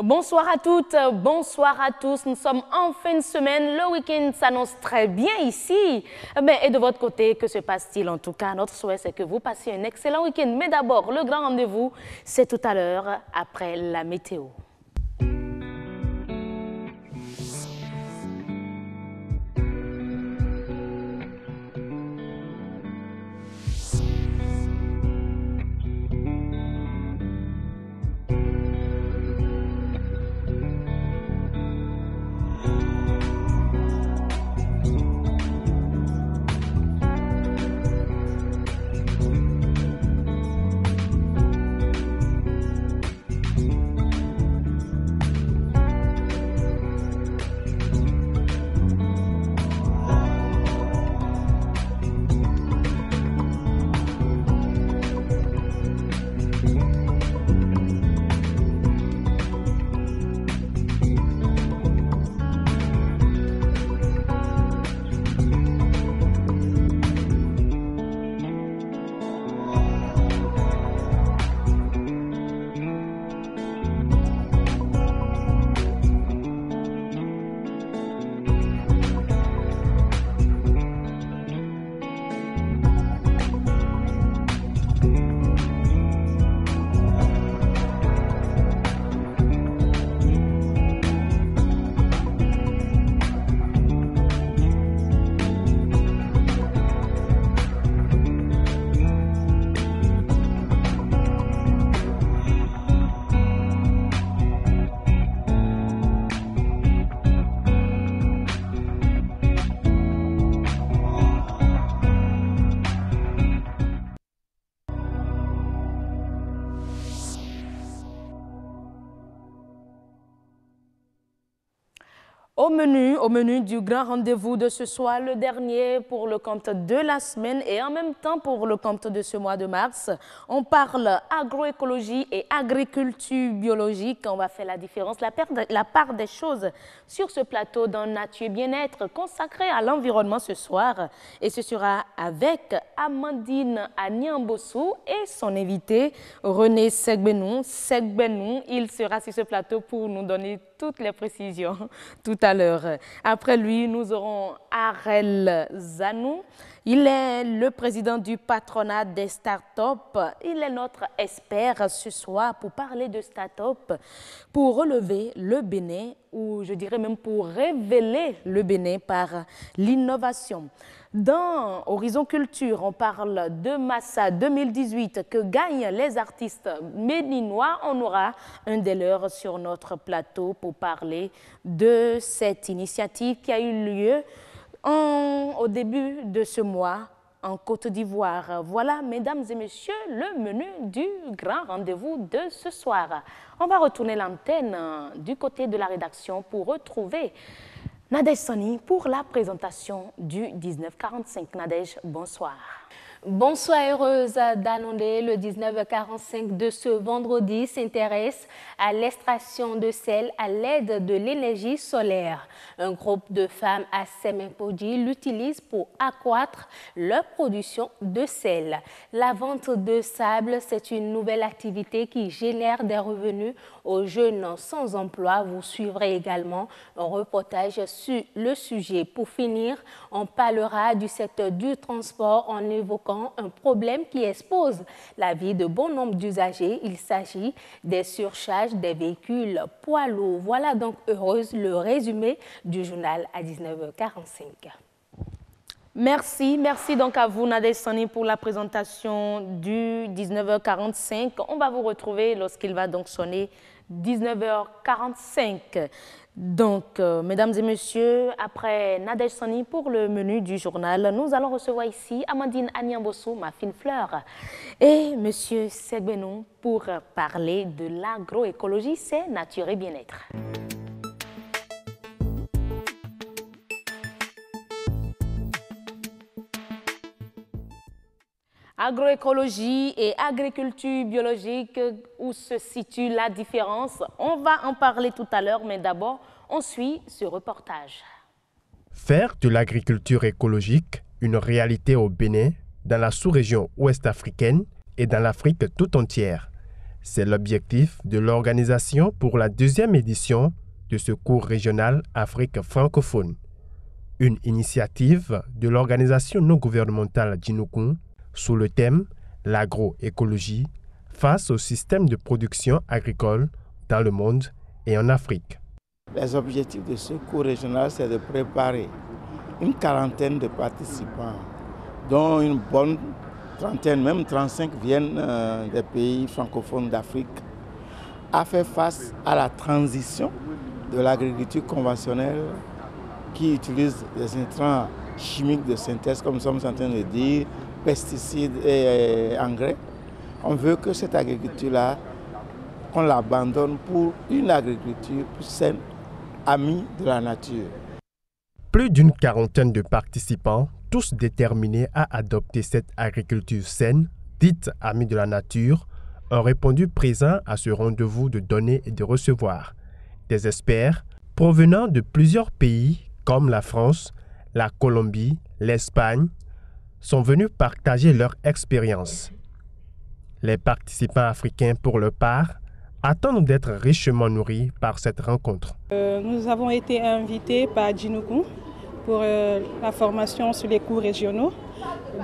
Bonsoir à toutes, bonsoir à tous. Nous sommes en fin de semaine. Le week-end s'annonce très bien ici. Et de votre côté, que se passe-t-il? En tout cas, notre souhait, c'est que vous passiez un excellent week-end. Mais d'abord, le grand rendez-vous, c'est tout à l'heure après la météo. Au menu du grand rendez-vous de ce soir, le dernier pour le compte de la semaine et en même temps pour le compte de ce mois de mars, on parle agroécologie et agriculture biologique. On va faire la différence, la part des choses sur ce plateau dans Nature et Bien-être consacré à l'environnement ce soir. Et ce sera avec Amandine Anyambossou et son invité René Segbenou. Il sera sur ce plateau pour nous donner toutes les précisions tout à l'heure. Après lui, nous aurons Arel Zanou. Il est le président du patronat des startups. Il est notre expert ce soir pour parler de startups, pour relever le Bénin, ou je dirais même pour révéler le Bénin par l'innovation. Dans Horizon Culture, on parle de Massa 2018 que gagnent les artistes béninois. On aura un des leurs sur notre plateau pour parler de cette initiative qui a eu lieu au début de ce mois en Côte d'Ivoire. Voilà, mesdames et messieurs, le menu du grand rendez-vous de ce soir. On va retourner l'antenne du côté de la rédaction pour retrouver Nadège Sani pour la présentation du 1945. Nadège, bonsoir. Bonsoir, heureuse d'annoncer le 1945 de ce vendredi s'intéresse à l'extraction de sel à l'aide de l'énergie solaire. Un groupe de femmes à Semenpodi l'utilise pour accroître leur production de sel. La vente de sable, c'est une nouvelle activité qui génère des revenus aux jeunes sans emploi. Vous suivrez également un reportage sur le sujet. Pour finir, on parlera du secteur du transport en évoquant un problème qui expose la vie de bon nombre d'usagers. Il s'agit des surcharges des véhicules poids lourds. Voilà donc, heureuse, le résumé du journal à 19h45. Merci donc à vous Nadège Sani pour la présentation du 19h45. On va vous retrouver lorsqu'il va donc sonner 19h45. Donc, mesdames et messieurs, après Nadège Sani pour le menu du journal, nous allons recevoir ici Amandine Anyambossou, ma fine fleur, et monsieur Segbenou pour parler de l'agroécologie, c'est Nature et Bien-être. Agroécologie et agriculture biologique, où se situe la différence? On va en parler tout à l'heure, mais d'abord, on suit ce reportage. Faire de l'agriculture écologique une réalité au Bénin, dans la sous-région ouest africaine et dans l'Afrique tout entière. C'est l'objectif de l'organisation pour la 2e édition de ce cours régional Afrique francophone. Une initiative de l'organisation non gouvernementale Djinoukoun sous le thème « L'agroécologie face au système de production agricole dans le monde et en Afrique ». Les objectifs de ce cours régional, c'est de préparer une quarantaine de participants, dont une bonne trentaine, même 35 viennent des pays francophones d'Afrique, à faire face à la transition de l'agriculture conventionnelle qui utilise des intrants chimiques de synthèse, comme nous sommes en train de dire, pesticides et engrais. On veut que cette agriculture-là, qu'on l'abandonne pour une agriculture plus saine, amie de la nature. Plus d'une quarantaine de participants, tous déterminés à adopter cette agriculture saine, dite amie de la nature, ont répondu présents à ce rendez-vous de donner et de recevoir. Des experts provenant de plusieurs pays comme la France, la Colombie, l'Espagne, sont venus partager leur expérience. Les participants africains, pour leur part, attendent d'être richement nourris par cette rencontre. Nous avons été invités par Djinoukoun pour la formation sur les cours régionaux.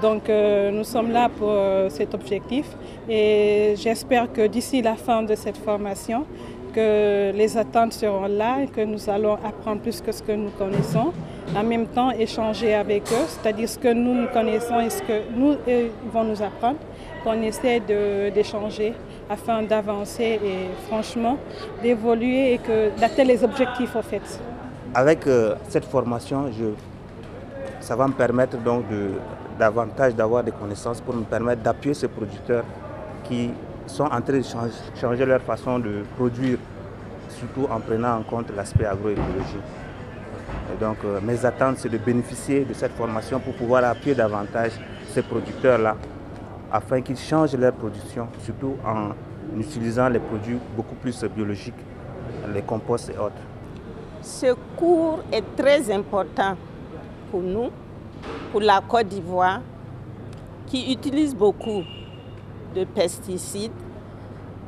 Donc nous sommes là pour cet objectif et j'espère que d'ici la fin de cette formation, que les attentes seront là et que nous allons apprendre plus que ce que nous connaissons. En même temps, échanger avec eux, c'est-à-dire ce que nous connaissons et ce que eux vont nous apprendre, qu'on essaie d'échanger afin d'avancer et franchement d'évoluer et d'atteindre les objectifs en fait. Avec cette formation, ça va me permettre donc davantage d'avoir des connaissances pour me permettre d'appuyer ces producteurs qui sont en train de changer leur façon de produire, surtout en prenant en compte l'aspect agroécologique. Et donc mes attentes, c'est de bénéficier de cette formation pour pouvoir appuyer davantage ces producteurs-là afin qu'ils changent leur production, surtout en utilisant les produits beaucoup plus biologiques, les composts et autres. Ce cours est très important pour nous, pour la Côte d'Ivoire, qui utilise beaucoup de pesticides,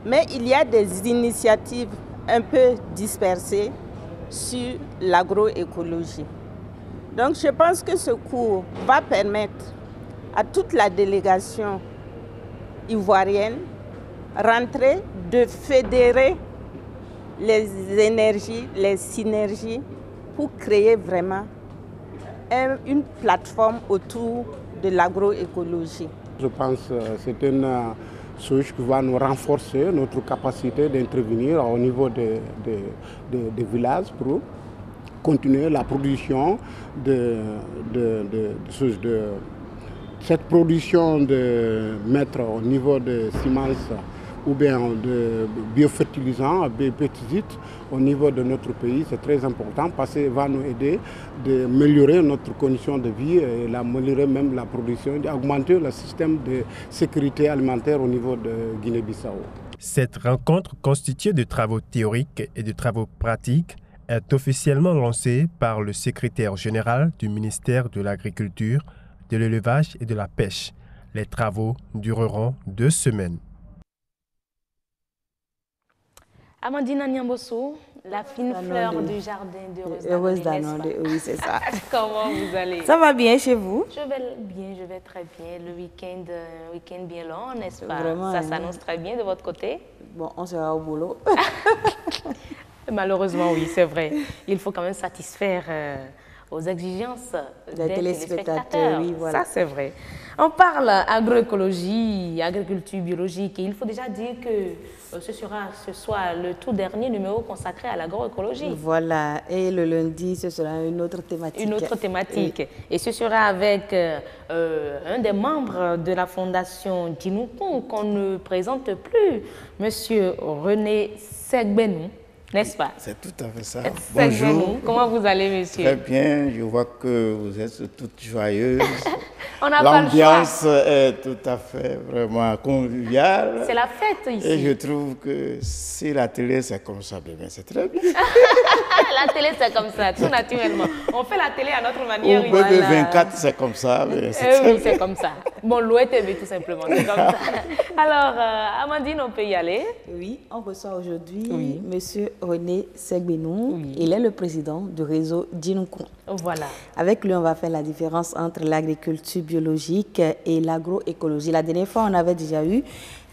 mais il y a des initiatives un peu dispersées sur l'agroécologie. Donc je pense que ce cours va permettre à toute la délégation ivoirienne rentrer de fédérer les énergies, les synergies pour créer vraiment une plateforme autour de l'agroécologie. Je pense que c'est une chose qui va nous renforcer notre capacité d'intervenir au niveau des villages pour continuer la production cette production de mettre au niveau de semences ou bien de biofertilisants, biopesticides au niveau de notre pays. C'est très important parce que ça va nous aider d'améliorer notre condition de vie et d'améliorer même la production, d'augmenter le système de sécurité alimentaire au niveau de Guinée-Bissau. Cette rencontre constituée de travaux théoriques et de travaux pratiques est officiellement lancée par le secrétaire général du ministère de l'Agriculture, de l'Élevage et de la Pêche. Les travaux dureront 2 semaines. Amandine Niambosso, la fine fleur du jardin de Heureuse d'Anondé, oui, c'est ça. Comment vous allez? Ça va bien chez vous? Je vais bien, je vais très bien. Le week-end bien long, n'est-ce pas? Vraiment, ça s'annonce très bien de votre côté? Bon, on sera au boulot. Malheureusement, oui, c'est vrai. Il faut quand même satisfaire aux exigences des téléspectateurs. Oui, voilà. Ça, c'est vrai. On parle agroécologie, agriculture biologique et il faut déjà dire que ce sera ce soir le tout dernier numéro consacré à l'agroécologie. Voilà, et le lundi, ce sera une autre thématique. Une autre thématique. Oui. Et ce sera avec un des membres de la fondation Djinoukoun qu'on ne présente plus, Monsieur René Segbenou. N'est-ce pas? C'est tout à fait ça. Bonjour. Comment vous allez, monsieur? Très bien. Je vois que vous êtes toutes joyeuses. On n'a pas le choix. L'ambiance est tout à fait vraiment conviviale. C'est la fête ici. Et je trouve que si la télé c'est comme ça, bien, c'est très bien. La télé c'est comme ça, tout naturellement. On fait la télé à notre manière. Ou BB24 c'est comme ça. Oui, c'est comme ça. Bon, l'OE TV tout simplement, c'est comme ça. Alors, Amandine, on peut y aller? Oui, on reçoit aujourd'hui Monsieur René Segbenou. Il est le président du réseau Djinoukoun. Voilà. Avec lui, on va faire la différence entre l'agriculture biologique et l'agroécologie. La dernière fois, on avait déjà eu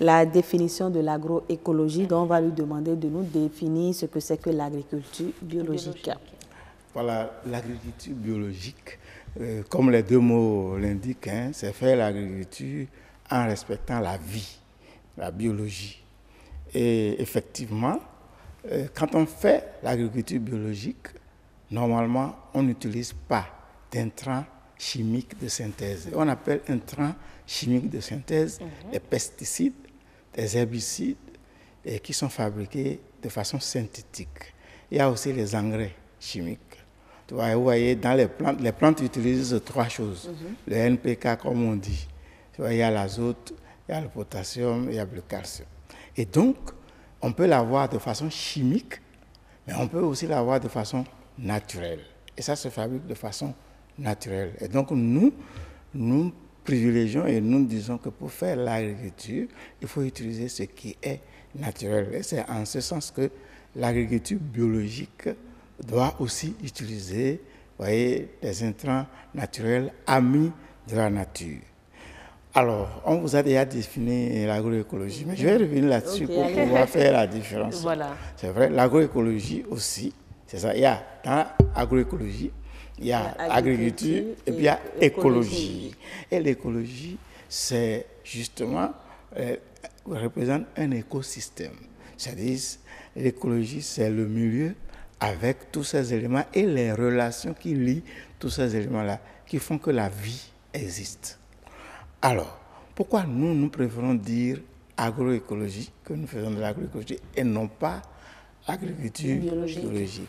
la définition de l'agroécologie, donc on va lui demander de nous définir ce que c'est que l'agriculture biologique. Voilà, l'agriculture biologique, comme les deux mots l'indiquent, hein, c'est faire l'agriculture en respectant la vie, la biologie. Et effectivement, quand on fait l'agriculture biologique, normalement, on n'utilise pas d'intrants chimiques de synthèse. On appelle intrants chimiques de synthèse les pesticides, des herbicides qui sont fabriqués de façon synthétique. Il y a aussi les engrais chimiques. Vous voyez, dans les plantes utilisent trois choses. Le NPK, comme on dit. Il y a l'azote, il y a le potassium, il y a le calcium. Et donc, on peut l'avoir de façon chimique, mais on peut aussi l'avoir de façon naturelle. Et ça se fabrique de façon naturelle. Et donc, nous privilégions et nous disons que pour faire l'agriculture, il faut utiliser ce qui est naturel. Et c'est en ce sens que l'agriculture biologique doit aussi utiliser, voyez, des intrants naturels amis de la nature. Alors, on vous a déjà défini l'agroécologie, mais je vais revenir là-dessus pour pouvoir faire la différence. Voilà. C'est vrai, l'agroécologie aussi, c'est ça. Il y a dans l'agroécologie, il y a agriculture et puis il y a écologie. Et l'écologie, c'est justement, représente un écosystème. C'est-à-dire, l'écologie, c'est le milieu avec tous ces éléments et les relations qui lient tous ces éléments-là, qui font que la vie existe. Alors, pourquoi nous préférons dire agroécologie, que nous faisons de l'agroécologie, et non pas agriculture biologique?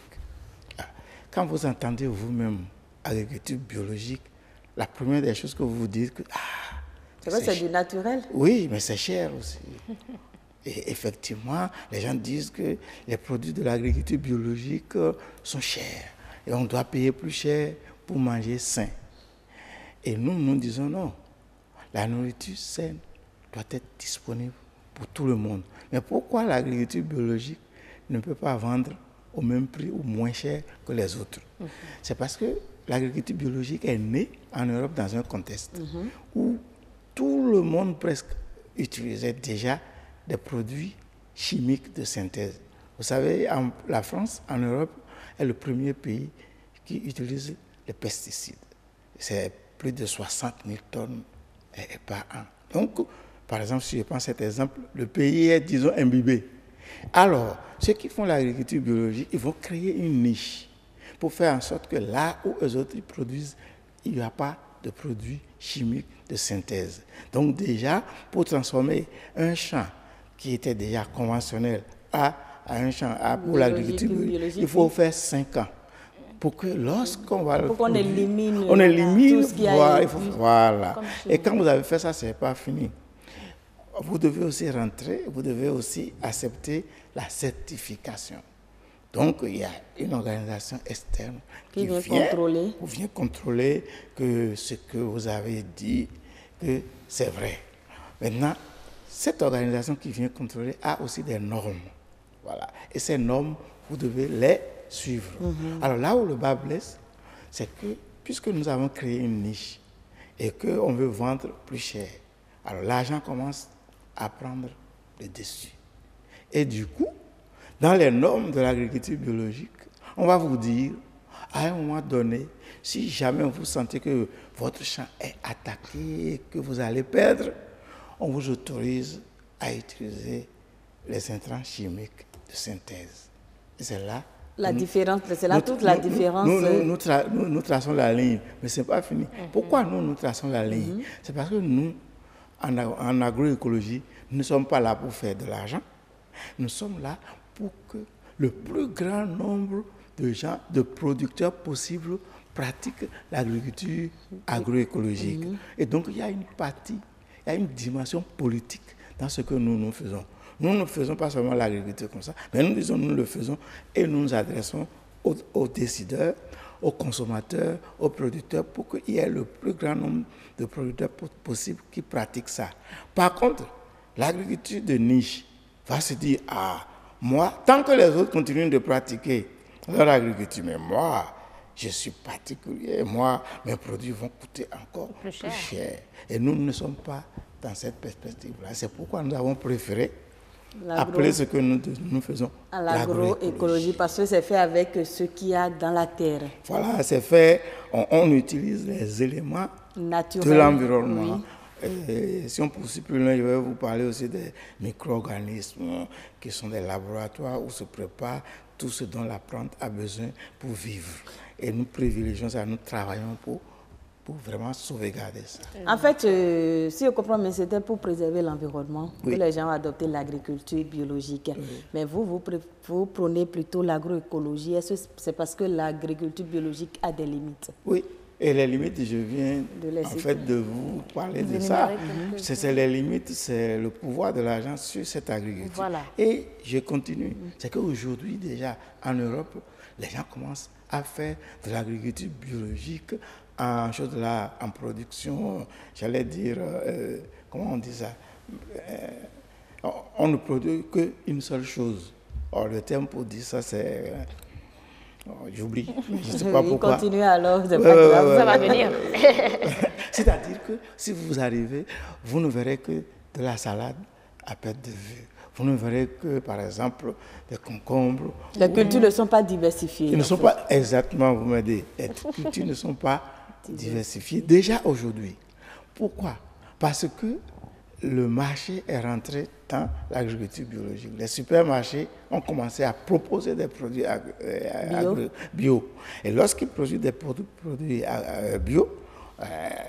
Quand vous entendez vous-même agriculture biologique, la première des choses que vous vous dites, c'est du naturel? Oui, mais c'est cher aussi. Et effectivement, les gens disent que les produits de l'agriculture biologique sont chers et on doit payer plus cher pour manger sain. Et nous disons non. La nourriture saine doit être disponible pour tout le monde. Mais pourquoi l'agriculture biologique ne peut pas vendre au même prix ou moins cher que les autres? C'est parce que l'agriculture biologique est née en Europe dans un contexte où tout le monde presque utilisait déjà des produits chimiques de synthèse. Vous savez, la France, en Europe, est le premier pays qui utilise les pesticides. C'est plus de 60 000 tonnes par an. Donc, par exemple, si je prends cet exemple, le pays est, disons, imbibé. Alors, ceux qui font l'agriculture biologique, ils vont créer une niche pour faire en sorte que là où eux autres ils produisent, il n'y a pas de produits chimiques de synthèse. Donc déjà, pour transformer un champ qui était déjà conventionnel à un champ pour l'agriculture biologique, il faut faire 5 ans. Pour que lorsqu'on va pour qu'on élimine, tout ce qui voilà. Et quand vous avez fait ça, ce n'est pas fini. Vous devez aussi rentrer, vous devez aussi accepter la certification. Donc, il y a une organisation externe qui vient contrôler que ce que vous avez dit, que c'est vrai. Maintenant, cette organisation qui vient contrôler a aussi des normes. Voilà. Et ces normes, vous devez les suivre. Alors là où le bas blesse, c'est que puisque nous avons créé une niche et qu'on veut vendre plus cher, alors l'argent commence à prendre le dessus. Et du coup, dans les normes de l'agriculture biologique, on va vous dire, à un moment donné, si jamais vous sentez que votre champ est attaqué et que vous allez perdre, on vous autorise à utiliser les intrants chimiques de synthèse. Et c'est là la différence, c'est là toute la différence. Nous traçons la ligne, mais ce n'est pas fini. Pourquoi nous traçons la ligne? C'est parce que nous, en agroécologie, nous ne sommes pas là pour faire de l'argent. Nous sommes là pour que le plus grand nombre de gens, de producteurs possibles, pratiquent l'agriculture agroécologique. Et donc, il y a une partie, il y a une dimension politique dans ce que nous faisons. Nous ne faisons pas seulement l'agriculture comme ça, mais nous disons nous le faisons et nous nous adressons aux décideurs, aux consommateurs, aux producteurs pour qu'il y ait le plus grand nombre de producteurs possible qui pratiquent ça. Par contre, l'agriculture de niche va se dire, ah, moi, tant que les autres continuent de pratiquer leur agriculture, mais moi, je suis particulier, moi, mes produits vont coûter encore plus cher. Et nous ne sommes pas dans cette perspective-là. C'est pourquoi nous avons préféré appeler ce que nous faisons l'agroécologie, parce que c'est fait avec ce qu'il y a dans la terre. Voilà, c'est fait, on utilise les éléments naturels de l'environnement. Oui. Si on poursuit plus loin, je vais vous parler aussi des micro-organismes qui sont des laboratoires où se prépare tout ce dont la plante a besoin pour vivre. Et nous privilégions ça, nous travaillons pour vraiment sauvegarder ça. En fait, si je comprends bien, c'était pour préserver l'environnement que les gens ont adopté l'agriculture biologique. Mais vous prônez plutôt l'agroécologie. Est-ce que c'est parce que l'agriculture biologique a des limites? Oui, et les limites, je viens de vous parler de ça. C'est les limites, c'est le pouvoir de l'argent sur cette agriculture. Voilà. Et je continue. C'est qu'aujourd'hui, déjà, en Europe, les gens commencent à faire de l'agriculture biologique en production, j'allais dire, comment on dit ça, on ne produit qu'une seule chose. Or, le terme pour dire ça, c'est... j'oublie, je ne sais pas pourquoi. Continuez alors, c'est pas grave, ça va venir. C'est-à-dire que si vous arrivez, vous ne verrez que de la salade à perte de vue. Vous ne verrez que, par exemple, des concombres. Les cultures ne sont pas diversifiées. Ils ne sont pas, exactement, vous me dites, les cultures ne sont pas diversifiées déjà aujourd'hui. Pourquoi? Parce que le marché est rentré dans l'agriculture biologique. Les supermarchés ont commencé à proposer des produits bio. Et lorsqu'ils produisent des produits bio,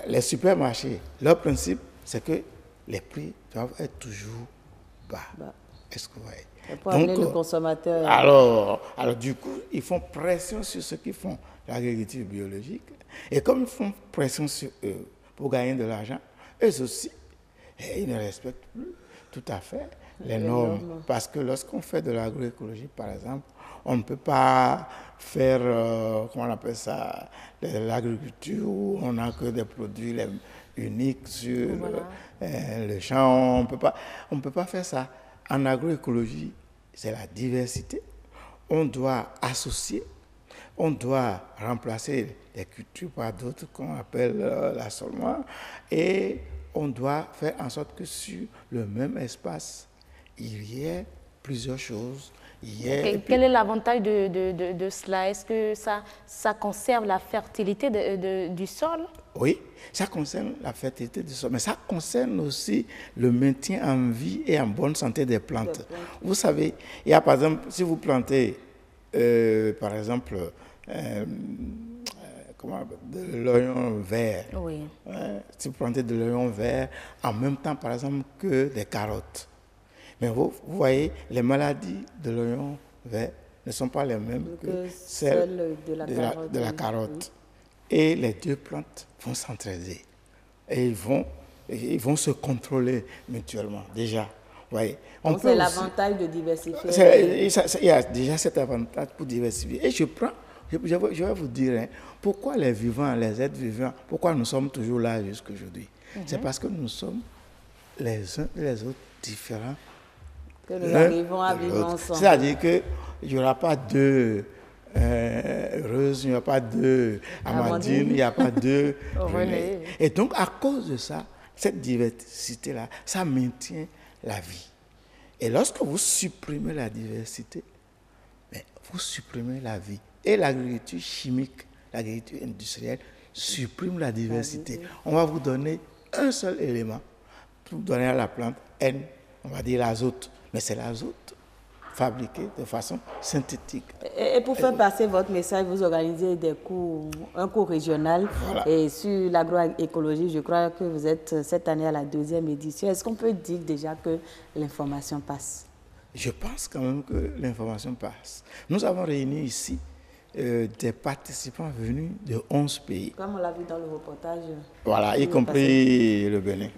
les supermarchés, leur principe, c'est que les prix doivent être toujours bas. Est-ce que vous voyez? Pour amener le consommateur. Alors, du coup, ils font pression sur ceux qui font l'agriculture biologique. Et comme ils font pression sur eux pour gagner de l'argent, eux aussi, ils ne respectent plus tout à fait les normes. Parce que lorsqu'on fait de l'agroécologie, par exemple, on ne peut pas faire, comment on appelle ça, de l'agriculture où on n'a que des produits uniques sur le champ. On ne peut pas faire ça. En agroécologie, c'est la diversité. On doit associer, on doit remplacer les cultures par d'autres qu'on appelle l'assolement, et on doit faire en sorte que sur le même espace, il y ait plusieurs choses. Quel est l'avantage de cela? Est-ce que ça conserve la fertilité du sol? Oui, ça concerne la fertilité du sol, mais ça concerne aussi le maintien en vie et en bonne santé des plantes. Vous savez, il y a par exemple, si vous plantez, par exemple, de l'oignon vert, si vous plantez de l'oignon vert, en même temps, par exemple, que des carottes. Mais vous voyez, les maladies de l'oignon vert ne sont pas les mêmes que celles de la carotte. Oui. Et les deux plantes vont s'entraider. Et ils vont se contrôler mutuellement, déjà. Voyez. Donc c'est l'avantage de diversifier. Il y a déjà cet avantage pour diversifier. Et je vais vous dire, pourquoi les vivants, les êtres vivants, pourquoi nous sommes toujours là jusqu'aujourd'hui. C'est parce que nous sommes les uns et les autres différents. Que nous arrivons à vivre ensemble. C'est-à-dire qu'il n'y aura pas deux Reuses, il n'y a pas deux Amandine, il n'y a pas deux René. Et donc, à cause de ça, cette diversité-là, ça maintient la vie. Et lorsque vous supprimez la diversité, vous supprimez la vie. Et l'agriculture chimique, l'agriculture industrielle, supprime la diversité. On va vous donner un seul élément pour donner à la plante N, on va dire l'azote. Mais c'est l'azote fabriqué de façon synthétique. Et pour faire passer votre message, vous organisez un cours régional et sur l'agroécologie. Je crois que vous êtes cette année à la 2e édition. Est-ce qu'on peut dire déjà que l'information passe? Je pense quand même que l'information passe. Nous avons réuni ici des participants venus de 11 pays. Comme on l'a vu dans le reportage. Voilà, y compris le Bénin.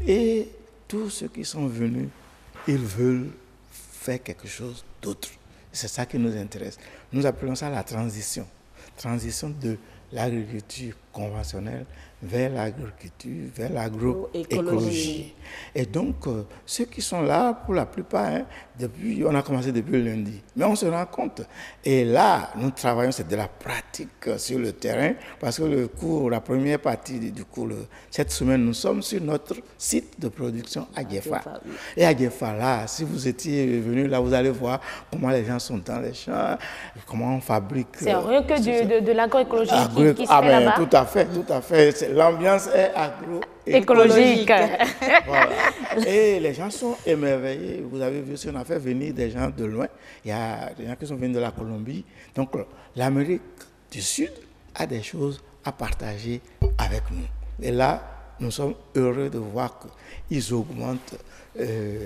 Et tous ceux qui sont venus, ils veulent faire quelque chose d'autre. C'est ça qui nous intéresse. Nous appelons ça la transition. Transition de l'agriculture conventionnelle vers l'agriculture, vers l'agroécologie. Et donc, ceux qui sont là, pour la plupart, hein, on a commencé depuis le lundi. Mais on se rend compte. Et là, nous travaillons, c'est de la pratique sur le terrain, parce que le cours, la première partie du cours, cette semaine, nous sommes sur notre site de production à Djefa. Et à Djefa, là, si vous étiez venu là, vous allez voir comment les gens sont dans les champs, comment on fabrique. C'est rien que de l'agroécologie qui se fait là-bas. Tout à fait, tout à fait. L'ambiance est agroécologique. Voilà. Et les gens sont émerveillés. Vous avez vu, si on a fait venir des gens de loin, il y a des gens qui sont venus de la Colombie. Donc, l'Amérique du Sud a des choses à partager avec nous. Et là, nous sommes heureux de voir qu'ils augmentent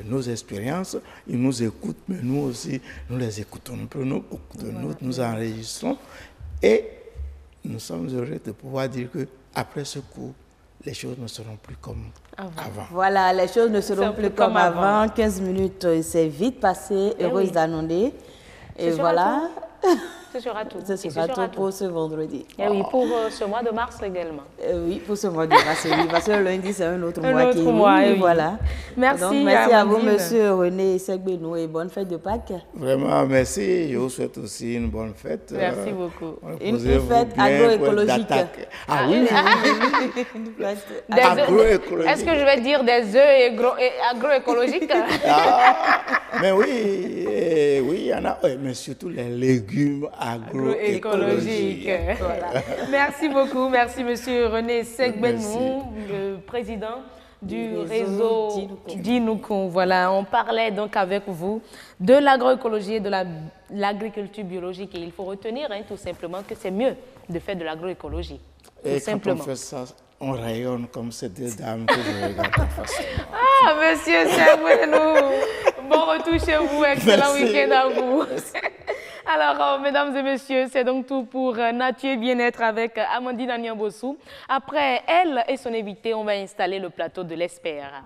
nos expériences, ils nous écoutent, mais nous aussi, nous les écoutons. Nous prenons beaucoup de notes, nous enregistrons et nous sommes heureux de pouvoir dire qu'après ce cours, les choses ne seront plus comme avant. Voilà, les choses ne seront plus comme avant. 15 minutes, c'est vite passé. Heureuse d'annoncer. Et voilà. Ce sera tout. Ce sera tout pour ce vendredi. Et oui, pour ce mois de mars également. Oui, pour ce mois de mars, oui, parce que le lundi, c'est un autre mois. Autre mois, oui. Voilà. Merci. Donc, merci à vous, monsieur René Segbenou, et bonne fête de Pâques. Vraiment, merci. Je vous souhaite aussi une bonne fête. Merci beaucoup. Une fête agroécologique. Ah oui, agroécologique. Est-ce que je vais dire des œufs agroécologiques? Mais oui, il y en a, mais surtout les légumes agroécologiques. Voilà. Merci beaucoup. Merci, monsieur René Segbenou, le président du réseau Djinoukoum. Voilà, on parlait donc avec vous de l'agroécologie et de l'agriculture biologique. Et il faut retenir tout simplement que c'est mieux de faire de l'agroécologie. Et quand on fait ça, on rayonne comme ces deux dames que je regarde en face. Ah, monsieur Segbenou, bon retour chez vous, excellent week-end à vous. Alors, mesdames et messieurs, c'est donc tout pour Nature et Bien-être avec Amandine Agnan-Bossou. Après elle et son invité, on va installer le plateau de l'Espère.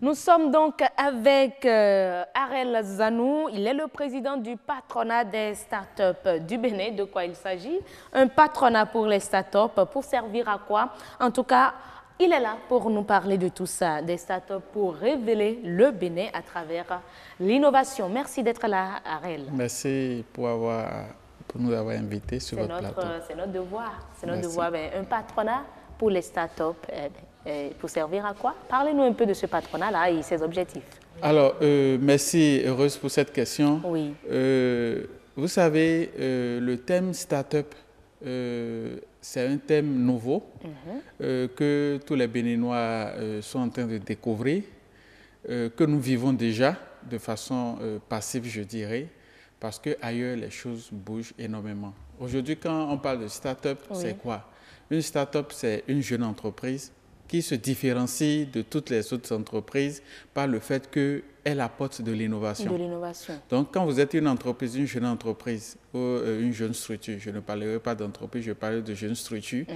Nous sommes donc avec Arel Zanou. Il est le président du patronat des startups du Bénin. De quoi il s'agit? Un patronat pour les startups. Pour servir à quoi? En tout cas, il est là pour nous parler de tout ça, des startups, pour révéler le Bénin à travers l'innovation. Merci d'être là, Arel. Merci pour nous avoir invités sur votre plateau. C'est notre devoir. C'est notre devoir. Un patronat pour les startups. Pour servir à quoi? Parlez-nous un peu de ce patronat-là et ses objectifs. Alors, merci, heureuse pour cette question. Oui. Vous savez, le thème start-up, c'est un thème nouveau que tous les Béninois sont en train de découvrir, que nous vivons déjà de façon passive, je dirais, parce qu'ailleurs, les choses bougent énormément. Aujourd'hui, quand on parle de start-up, c'est quoi? Une start-up, c'est une jeune entreprise qui se différencie de toutes les autres entreprises par le fait qu'elle apporte de l'innovation. Donc, quand vous êtes une entreprise, une jeune entreprise ou une jeune structure, je ne parlerai pas d'entreprise, je parle de jeune structure,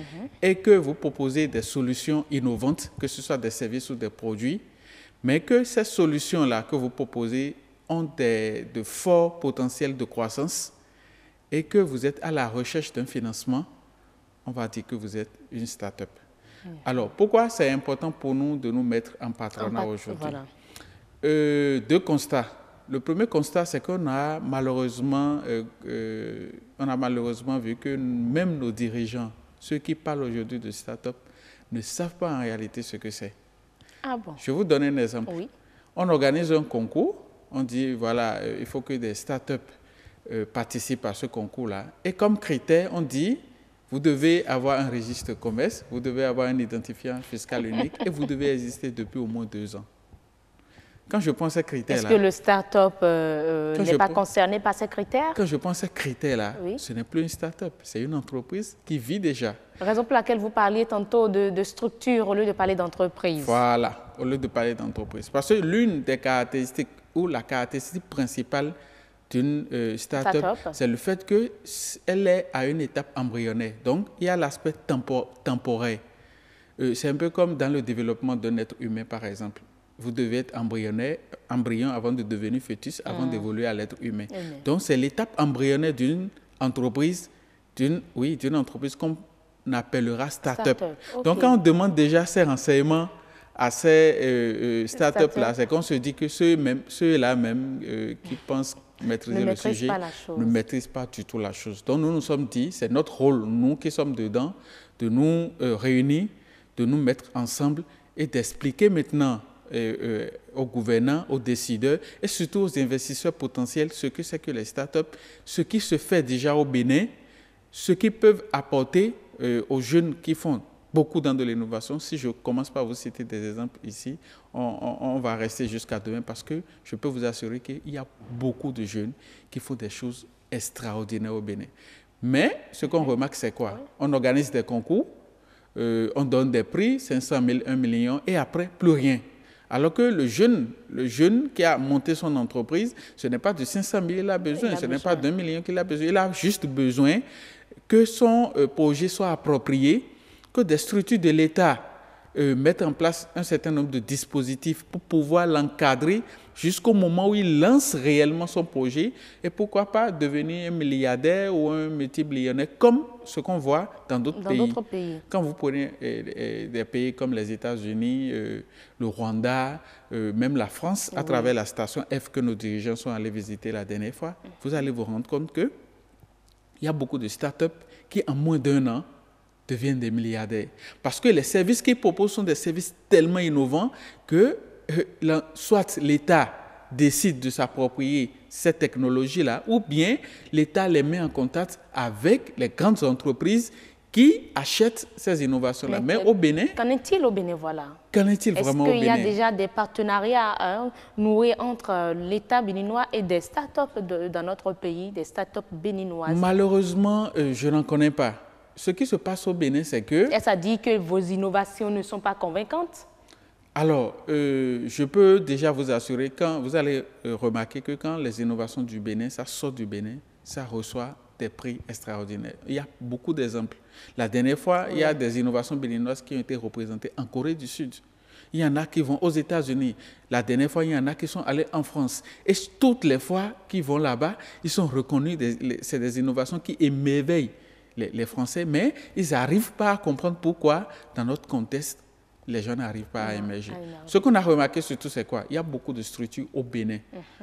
et que vous proposez des solutions innovantes, que ce soit des services ou des produits, mais que ces solutions-là que vous proposez ont de forts potentiels de croissance et que vous êtes à la recherche d'un financement, on va dire que vous êtes une start-up. Alors, pourquoi c'est important pour nous de nous mettre en patronat aujourd'hui? Deux constats. Le premier constat, c'est qu'on a malheureusement, vu que même nos dirigeants, ceux qui parlent aujourd'hui de start-up, ne savent pas en réalité ce que c'est. Ah bon? Je vais vous donner un exemple. Oui. On organise un concours, on dit, voilà, il faut que des start-up participent à ce concours-là. Et comme critère, on dit, vous devez avoir un registre commerce, vous devez avoir un identifiant fiscal unique et vous devez exister depuis au moins 2 ans. Quand je prends ces critères-là... Est-ce que le start-up n'est pas concerné par ces critères? Quand je prends ces critères-là, oui. Ce n'est plus une start-up, c'est une entreprise qui vit déjà. Raison pour laquelle vous parliez tantôt de structure au lieu de parler d'entreprise. Voilà, au lieu de parler d'entreprise. Parce que l'une des caractéristiques ou la caractéristique principale d'une start-up, c'est le fait qu'elle est à une étape embryonnaire. Donc, il y a l'aspect temporaire. C'est un peu comme dans le développement d'un être humain, par exemple. Vous devez être embryon avant de devenir fœtus, avant d'évoluer à l'être humain. Donc, c'est l'étape embryonnaire d'une entreprise, d'une entreprise qu'on appellera start-up. Okay. Donc, quand on demande déjà ces renseignements à ces start-up-là, c'est qu'on se dit que ceux-là même qui pensent maîtriser le sujet ne maîtrisent pas du tout la chose. Donc, nous nous sommes dit, c'est notre rôle, nous qui sommes dedans, de nous réunir, de nous mettre ensemble et d'expliquer maintenant aux gouvernants, aux décideurs et surtout aux investisseurs potentiels ce que c'est que les startups, ce qui se fait déjà au Bénin, ce qu'ils peuvent apporter aux jeunes qui font beaucoup dans de l'innovation. Si je commence par vous citer des exemples ici, on va rester jusqu'à demain parce que je peux vous assurer qu'il y a beaucoup de jeunes qui font des choses extraordinaires au Bénin. Mais ce qu'on remarque, c'est quoi? On organise des concours, on donne des prix, 500 000, 1 million, et après, plus rien. Alors que le jeune qui a monté son entreprise, ce n'est pas de 500 000 qu'il a besoin, ce n'est pas d'1 million qu'il a besoin. Il a juste besoin que son projet soit approprié, que des structures de l'État mettent en place un certain nombre de dispositifs pour pouvoir l'encadrer jusqu'au moment où il lance réellement son projet et pourquoi pas devenir un milliardaire ou un multimillionnaire comme ce qu'on voit dans d'autres pays. Quand vous prenez des pays comme les États-Unis, le Rwanda, même la France, à travers la station F que nos dirigeants sont allés visiter la dernière fois, vous allez vous rendre compte qu'il y a beaucoup de start-up qui, en moins d'1 an, deviennent des milliardaires. Parce que les services qu'ils proposent sont des services tellement innovants que soit l'État décide de s'approprier cette technologie-là, ou bien l'État les met en contact avec les grandes entreprises qui achètent ces innovations-là. Mais au Bénin... Qu'en est-il au Bénin, voilà? Qu'en est-il vraiment au Bénin? Est-ce qu'il y a déjà des partenariats noués entre l'État béninois et des start-up dans notre pays, des start-up béninoises? Malheureusement, je n'en connais pas. Ce qui se passe au Bénin, c'est que... Est-ce à dire que vos innovations ne sont pas convaincantes? Alors, je peux déjà vous assurer, quand vous allez remarquer que quand les innovations du Bénin, ça sort du Bénin, ça reçoit des prix extraordinaires. Il y a beaucoup d'exemples. La dernière fois, il y a des innovations béninoises qui ont été représentées en Corée du Sud. Il y en a qui vont aux États-Unis. La dernière fois, il y en a qui sont allés en France. Et toutes les fois qu'ils vont là-bas, ils sont reconnus. C'est des innovations qui émerveillent les Français, mais ils n'arrivent pas à comprendre pourquoi, dans notre contexte, les gens n'arrivent pas à émerger. Ce qu'on a remarqué surtout, c'est quoi? Il y a beaucoup de structures au Bénin,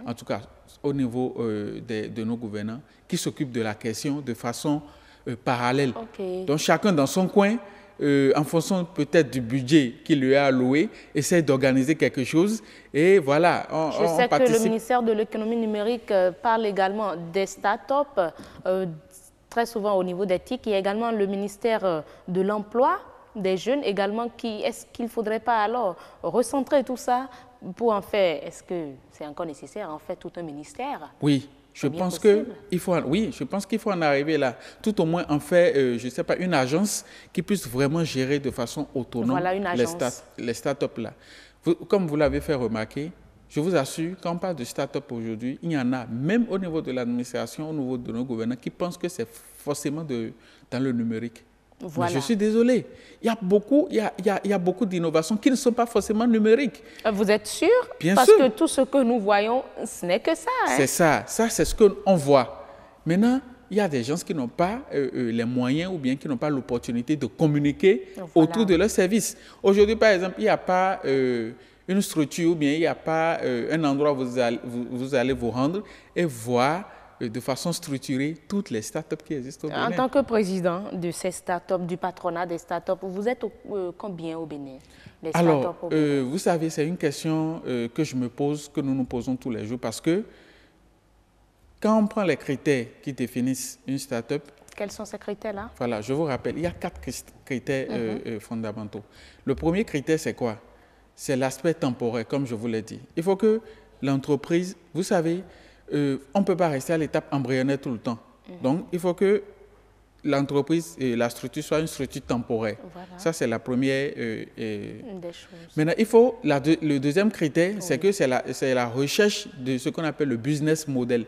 en tout cas au niveau de nos gouvernants, qui s'occupent de la question de façon parallèle. Donc chacun dans son coin, en fonction peut-être du budget qui lui est alloué, essaie d'organiser quelque chose. Et voilà, Je sais que le ministère de l'économie numérique parle également des start-up, très souvent au niveau des TIC. Il y a également le ministère de l'Emploi des jeunes également. Est-ce qu'il ne faudrait pas alors recentrer tout ça pour en faire, est-ce que c'est encore nécessaire en fait tout un ministère? Oui. Je pense qu'il faut en arriver là. Tout au moins en fait, je ne sais pas, une agence qui puisse vraiment gérer de façon autonome les start-up là. Comme vous l'avez fait remarquer, je vous assure, quand on parle de start-up aujourd'hui, il y en a, même au niveau de l'administration, au niveau de nos gouvernants, qui pensent que c'est forcément dans le numérique. Voilà. Mais je suis désolé, il y a beaucoup d'innovations qui ne sont pas forcément numériques. Vous êtes sûr? Bien sûr. Parce que tout ce que nous voyons, ce n'est que ça. C'est ça, c'est ce qu'on voit. Maintenant, il y a des gens qui n'ont pas les moyens ou bien qui n'ont pas l'opportunité de communiquer autour de leurs services. Aujourd'hui, par exemple, il n'y a pas une structure ou bien il n'y a pas un endroit où vous allez vous rendre et voir de façon structurée toutes les startups qui existent au Bénin. En tant que président de ces startups, du patronat des startups, vous êtes combien au Bénin? Alors, vous savez, c'est une question que je me pose, que nous nous posons tous les jours, parce que quand on prend les critères qui définissent une startup... Quels sont ces critères-là? Voilà, je vous rappelle, il y a 4 critères fondamentaux. Le premier critère, c'est quoi? c'est l'aspect temporaire, comme je vous l'ai dit. Il faut que l'entreprise, vous savez, on ne peut pas rester à l'étape embryonnaire tout le temps. Donc, il faut que l'entreprise et la structure soient une structure temporaire. Voilà. Ça, c'est la première des choses. Maintenant, il faut, le deuxième critère, c'est que c'est la recherche de ce qu'on appelle le business model.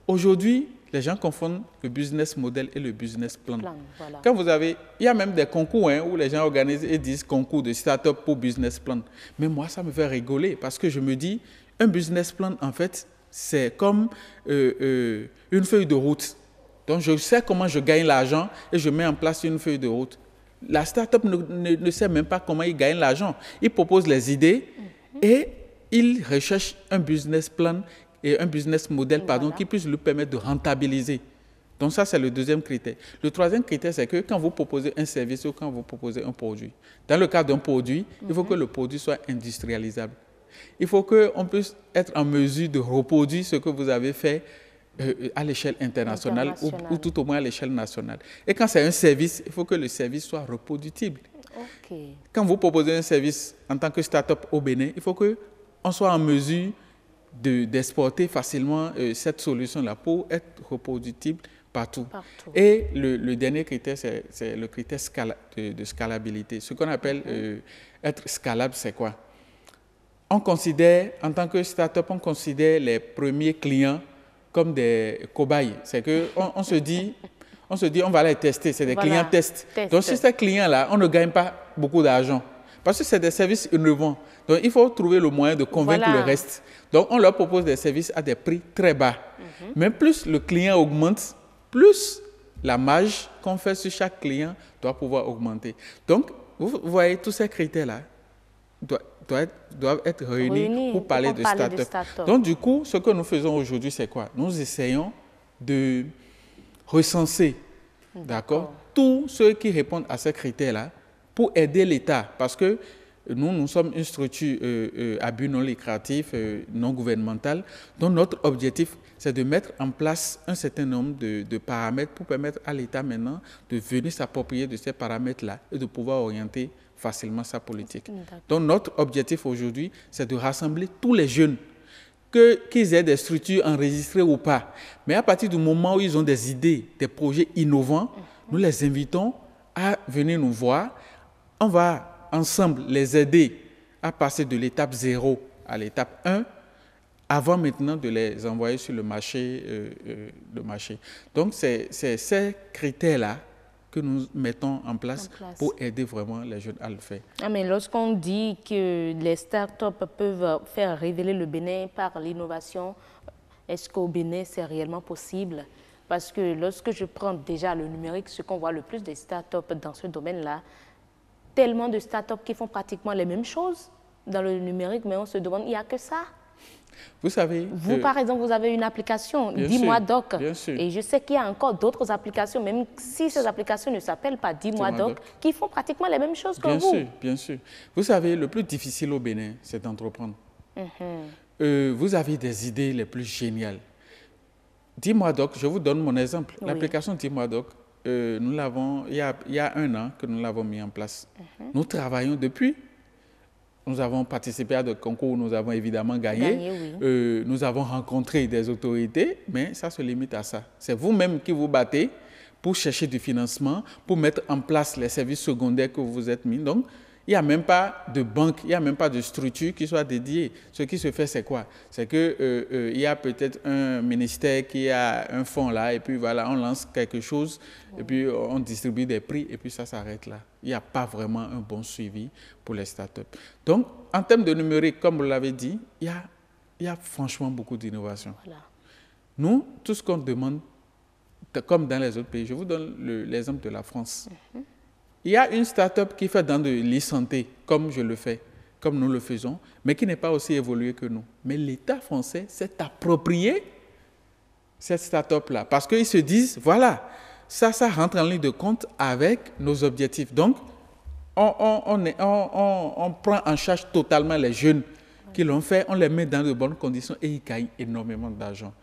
Aujourd'hui, les gens confondent le business model et le business plan. Voilà. Quand vous avez, il y a même des concours où les gens organisent et disent concours de start-up pour business plan. Mais moi, ça me fait rigoler parce que je me dis, un business plan, en fait, c'est comme une feuille de route. Donc, je sais comment je gagne l'argent et je mets en place une feuille de route. La start-up ne sait même pas comment il gagne l'argent. Il propose les idées et il recherche un business plan et un business model qui puisse lui permettre de rentabiliser. Donc ça, c'est le deuxième critère. Le troisième critère, c'est que quand vous proposez un service ou quand vous proposez un produit, dans le cas d'un produit, il faut que le produit soit industrialisable. Il faut qu'on puisse être en mesure de reproduire ce que vous avez fait à l'échelle internationale ou tout au moins à l'échelle nationale. Et quand c'est un service, il faut que le service soit reproductible. Okay. Quand vous proposez un service en tant que start-up au Bénin, il faut qu'on soit en mesure d'exporter facilement cette solution-là pour être reproductible partout. Et le dernier critère, c'est le critère de scalabilité. Ce qu'on appelle être scalable, c'est quoi? On considère, en tant que start-up, on considère les premiers clients comme des cobayes. C'est qu'on se dit, on va les tester, c'est des clients tests. Donc, si ces clients-là, on ne gagne pas beaucoup d'argent, parce que c'est des services innovants. Donc, il faut trouver le moyen de convaincre le reste. Donc, on leur propose des services à des prix très bas. Mais plus le client augmente, plus la marge qu'on fait sur chaque client doit pouvoir augmenter. Donc, vous voyez, tous ces critères-là doivent être réunis pour parler de start-up. Donc, du coup, ce que nous faisons aujourd'hui, c'est quoi? Nous essayons de recenser, d'accord, tous ceux qui répondent à ces critères-là pour aider l'État. Parce que nous sommes une structure à but non lucratif, non gouvernementale, dont notre objectif, c'est de mettre en place un certain nombre de paramètres pour permettre à l'État maintenant de venir s'approprier de ces paramètres-là et de pouvoir orienter facilement sa politique. Donc notre objectif aujourd'hui, c'est de rassembler tous les jeunes, qu'ils aient des structures enregistrées ou pas. Mais à partir du moment où ils ont des idées, des projets innovants, nous les invitons à venir nous voir. On va ensemble les aider à passer de l'étape 0 à l'étape 1 avant maintenant de les envoyer sur le marché. Donc, c'est ces critères-là que nous mettons en place pour aider vraiment les jeunes à le faire. Ah, mais lorsqu'on dit que les startups peuvent faire révéler le Bénin par l'innovation, est-ce qu'au Bénin, c'est réellement possible? Parce que lorsque je prends déjà le numérique, ce qu'on voit le plus des startups dans ce domaine-là, tellement de startups qui font pratiquement les mêmes choses dans le numérique, mais on se demande, il n'y a que ça. Vous savez... Vous, par exemple, vous avez une application, Dis-moi Doc, et je sais qu'il y a encore d'autres applications, même si ces applications ne s'appellent pas Dis-moi Doc, qui font pratiquement les mêmes choses que vous. Bien sûr, bien sûr. Vous savez, le plus difficile au Bénin, c'est d'entreprendre. Vous avez des idées les plus géniales. Dis-moi Doc, je vous donne mon exemple. L'application Dis-moi Doc, nous l'avons, il y a 1 an que nous l'avons mis en place. Nous travaillons depuis. Nous avons participé à des concours, nous avons évidemment gagné. Nous avons rencontré des autorités, mais ça se limite à ça. C'est vous-même qui vous battez pour chercher du financement, pour mettre en place les services secondaires que vous vous êtes mis. Donc, il n'y a même pas de banque, il n'y a même pas de structure qui soit dédiée. Ce qui se fait, c'est quoi? C'est qu'il y a peut-être un ministère qui a un fonds là, et puis voilà, on lance quelque chose, et puis on distribue des prix, et puis ça s'arrête là. Il n'y a pas vraiment un bon suivi pour les startups. Donc, en termes de numérique, comme vous l'avez dit, il y a franchement beaucoup d'innovation. Nous, tout ce qu'on demande, comme dans les autres pays, je vous donne l'exemple de la France. Il y a une start-up qui fait dans de l'e-santé, comme je le fais, comme nous le faisons, mais qui n'est pas aussi évoluée que nous. Mais l'État français s'est approprié cette start-up-là, parce qu'ils se disent, voilà, ça rentre en ligne de compte avec nos objectifs. Donc, on prend en charge totalement les jeunes qui l'ont fait, on les met dans de bonnes conditions et ils gagnent énormément d'argent.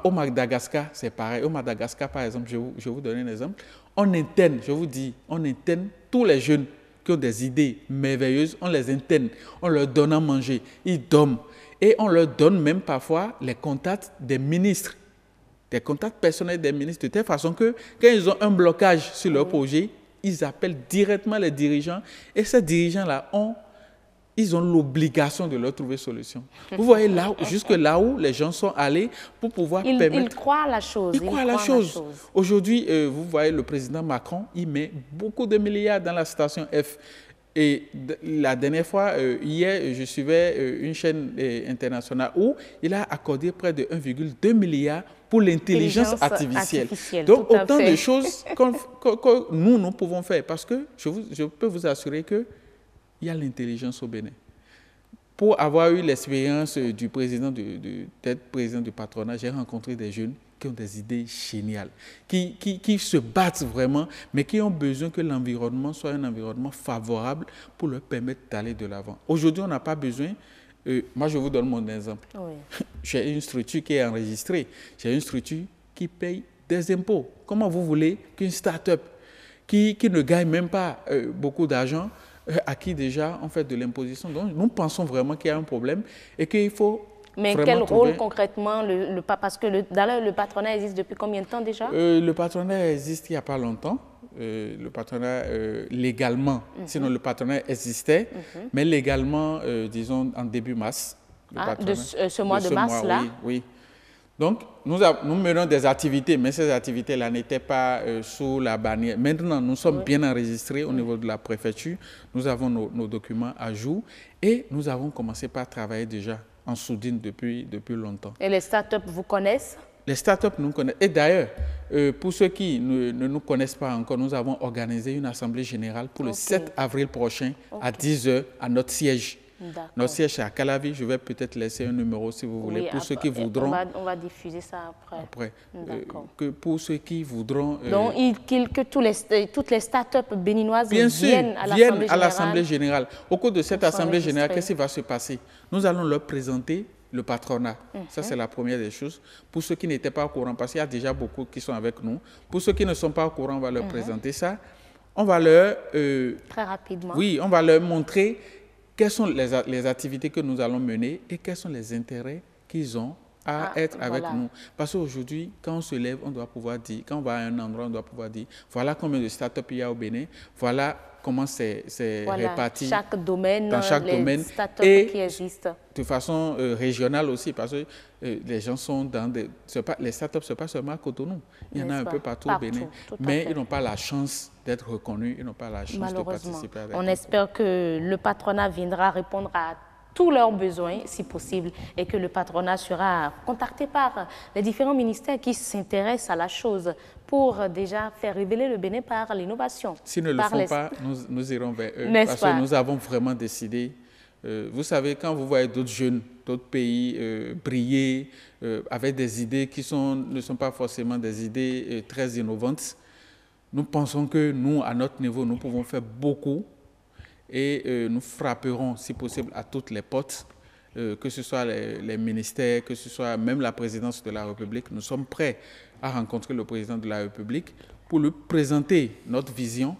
Au Madagascar, c'est pareil. Au Madagascar, par exemple, je vais vous donner un exemple. On interne, je vous dis, on interne tous les jeunes qui ont des idées merveilleuses, on les interne, on leur donne à manger, ils dorment. Et on leur donne même parfois les contacts des ministres, des contacts personnels des ministres, de telle façon que quand ils ont un blocage sur leur projet, ils appellent directement les dirigeants. Et ces dirigeants-là ils ont l'obligation de leur trouver solution. Vous voyez là, jusque là où les gens sont allés pour pouvoir permettre... Ils croient à la chose. Ils croient à la chose. Aujourd'hui, vous voyez le président Macron, il met beaucoup de milliards dans la station F. Et la dernière fois, hier, je suivais une chaîne internationale où il a accordé près de 1,2 milliard pour l'intelligence artificielle. Donc, autant de choses que nous pouvons faire. Parce que je peux vous assurer qu'il y a l'intelligence au Bénin. Pour avoir eu l'expérience du président d'être président du patronat, j'ai rencontré des jeunes qui ont des idées géniales, qui se battent vraiment, mais qui ont besoin que l'environnement soit un environnement favorable pour leur permettre d'aller de l'avant. Aujourd'hui, on n'a pas besoin... moi, je vous donne mon exemple. Oui. J'ai une structure qui est enregistrée. J'ai une structure qui paye des impôts. Comment vous voulez qu'une start-up qui ne gagne même pas beaucoup d'argent, à qui déjà on fait de l'imposition? Donc, nous pensons vraiment qu'il y a un problème et qu'il faut... Mais quel rôle concrètement, parce que le patronat existe depuis combien de temps déjà? Le patronat existe il n'y a pas longtemps. Le patronat légalement, sinon le patronat existait, mais légalement, disons en début mars. Ce mois de mars-là? Oui. Donc, nous menons des activités, mais ces activités-là n'étaient pas sous la bannière. Maintenant, nous sommes bien enregistrés au niveau de la préfecture. Nous avons nos documents à jour et nous avons commencé par travailler déjà en soudine depuis longtemps. Et les startups vous connaissent? Les startups nous connaissent. Et d'ailleurs, pour ceux qui ne nous connaissent pas encore, nous avons organisé une assemblée générale pour le 7 avril prochain à 10 h à notre siège. Notre siège est à Calavi. Je vais peut-être laisser un numéro si vous voulez, pour ceux qui voudront. On va diffuser ça après. Pour ceux qui voudront... Donc, que toutes les startups béninoises viennent à l'Assemblée générale. Au cours de cette Assemblée générale, qu'est-ce qui va se passer? Nous allons leur présenter le patronat. Ça, c'est la première des choses. Pour ceux qui n'étaient pas au courant, parce qu'il y a déjà beaucoup qui sont avec nous. Pour ceux qui ne sont pas au courant, on va leur présenter ça. On va leur... Très rapidement. Oui, on va leur montrer quelles sont les activités que nous allons mener et quels sont les intérêts qu'ils ont à être avec nous. Parce qu'aujourd'hui, quand on se lève, on doit pouvoir dire, quand on va à un endroit, on doit pouvoir dire, voilà combien de startups il y a au Bénin, voilà comment c'est réparti chaque domaine, dans chaque domaine et qui existent. De façon régionale aussi, parce que les gens sont dans des... les startups, ce n'est pas seulement à Cotonou, il y en a un peu partout au Bénin, mais ils n'ont pas la chance d'être reconnus, ils n'ont pas la chance de participer avec. On espère que le patronat viendra répondre à tous leurs besoins, si possible, et que le patronat sera contacté par les différents ministères qui s'intéressent à la chose pour déjà faire révéler le Bénin par l'innovation. S'ils ne le font pas, nous irons vers eux, parce que nous avons vraiment décidé. Vous savez, quand vous voyez d'autres jeunes, d'autres pays briller avec des idées qui ne sont pas forcément des idées très innovantes, nous pensons que nous, à notre niveau, nous pouvons faire beaucoup. Et nous frapperons, si possible, à toutes les portes, que ce soit les ministères, que ce soit même la présidence de la République. Nous sommes prêts à rencontrer le président de la République pour lui présenter notre vision.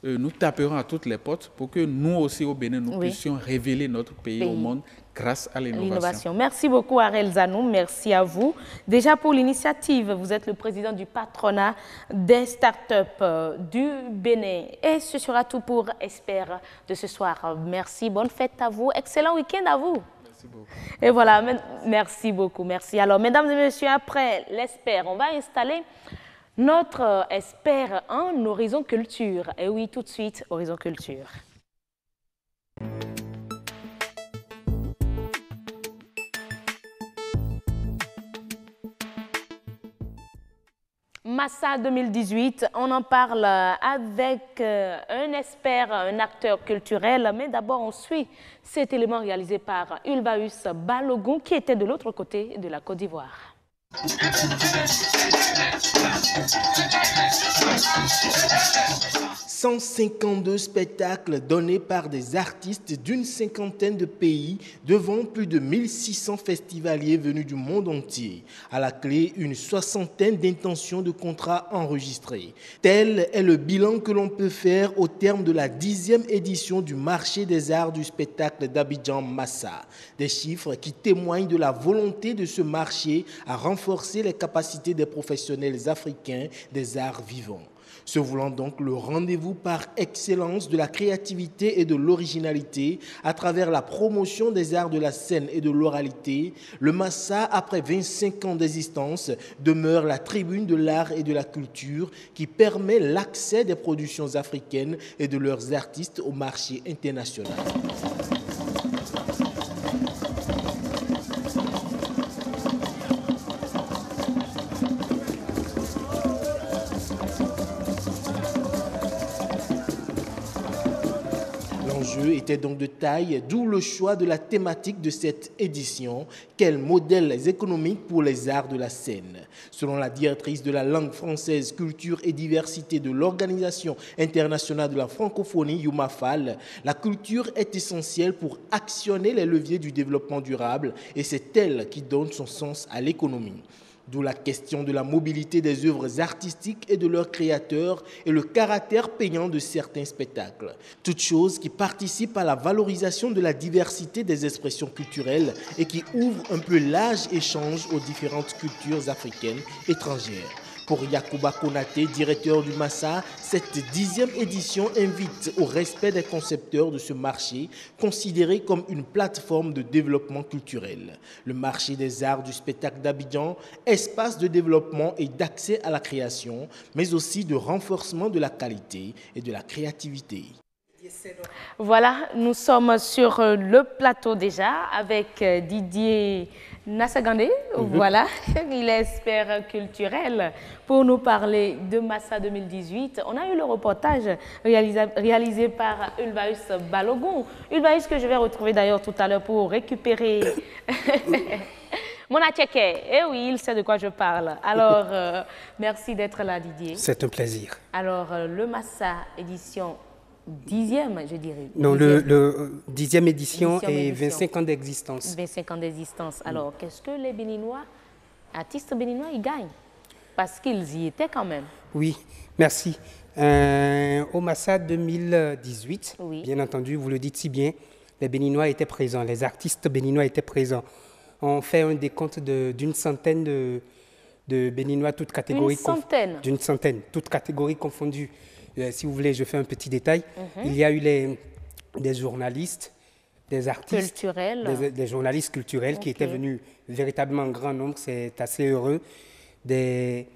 Nous taperons à toutes les portes pour que nous aussi au Bénin, nous puissions révéler notre pays au monde grâce à l'innovation. Merci beaucoup Arel Zanou, merci à vous. Déjà pour l'initiative, vous êtes le président du patronat des startups du Bénin. Et ce sera tout pour Espère de ce soir. Merci, bonne fête à vous, excellent week-end à vous. Merci beaucoup. Et voilà, merci beaucoup, merci. Alors mesdames et messieurs, après l'Espère, on va installer notre expert en Horizon Culture. Et oui, tout de suite, Horizon Culture. Massa 2018, on en parle avec un expert, un acteur culturel, mais d'abord on suit cet élément réalisé par Ulvaeus Balogun qui était de l'autre côté de la Côte d'Ivoire. 152 spectacles donnés par des artistes d'une cinquantaine de pays devant plus de 1600 festivaliers venus du monde entier. À la clé, une soixantaine d'intentions de contrats enregistrés. Tel est le bilan que l'on peut faire au terme de la 10e édition du marché des arts du spectacle d'Abidjan Massa. Des chiffres qui témoignent de la volonté de ce marché à renforcer les capacités des professionnels africains des arts vivants. Se voulant donc le rendez-vous par excellence de la créativité et de l'originalité à travers la promotion des arts de la scène et de l'oralité, le Massa, après 25 ans d'existence, demeure la tribune de l'art et de la culture qui permet l'accès des productions africaines et de leurs artistes au marché international. L'enjeu était donc de taille, d'où le choix de la thématique de cette édition. Quels modèles économiques pour les arts de la scène? Selon la directrice de la langue française, culture et diversité de l'Organisation internationale de la francophonie, Youma Fall, la culture est essentielle pour actionner les leviers du développement durable et c'est elle qui donne son sens à l'économie. D'où la question de la mobilité des œuvres artistiques et de leurs créateurs et le caractère payant de certains spectacles. Toutes choses qui participent à la valorisation de la diversité des expressions culturelles et qui ouvrent un peu large échange aux différentes cultures africaines étrangères. Pour Yacouba Konaté, directeur du Massa, cette 10e édition invite au respect des concepteurs de ce marché, considéré comme une plateforme de développement culturel. Le marché des arts du spectacle d'Abidjan, espace de développement et d'accès à la création, mais aussi de renforcement de la qualité et de la créativité. Voilà, nous sommes sur le plateau déjà avec Didier Nassagandé, voilà, il est expert culturel pour nous parler de Massa 2018. On a eu le reportage réalisé par Ulvaeus Balogun. Ulvaeus que je vais retrouver d'ailleurs tout à l'heure pour récupérer mon atcheke. Eh oui, il sait de quoi je parle. Alors, merci d'être là Didier. C'est un plaisir. Alors, le Massa édition 10e, je dirais. Non, le 10e édition et 25 ans d'existence. 25 ans d'existence. Alors, qu'est-ce que les Béninois, artistes béninois, ils gagnent? Parce qu'ils y étaient quand même. Oui, merci. Au Massa 2018, oui. Bien entendu, vous le dites si bien, les Béninois étaient présents, les artistes béninois étaient présents. On fait un décompte d'une centaine de Béninois, toutes catégories. Une centaine? D'une centaine, toutes catégories confondues. Si vous voulez, je fais un petit détail. Il y a eu des journalistes, des artistes, culturels. Des journalistes culturels qui étaient venus véritablement en grand nombre, c'est assez heureux, des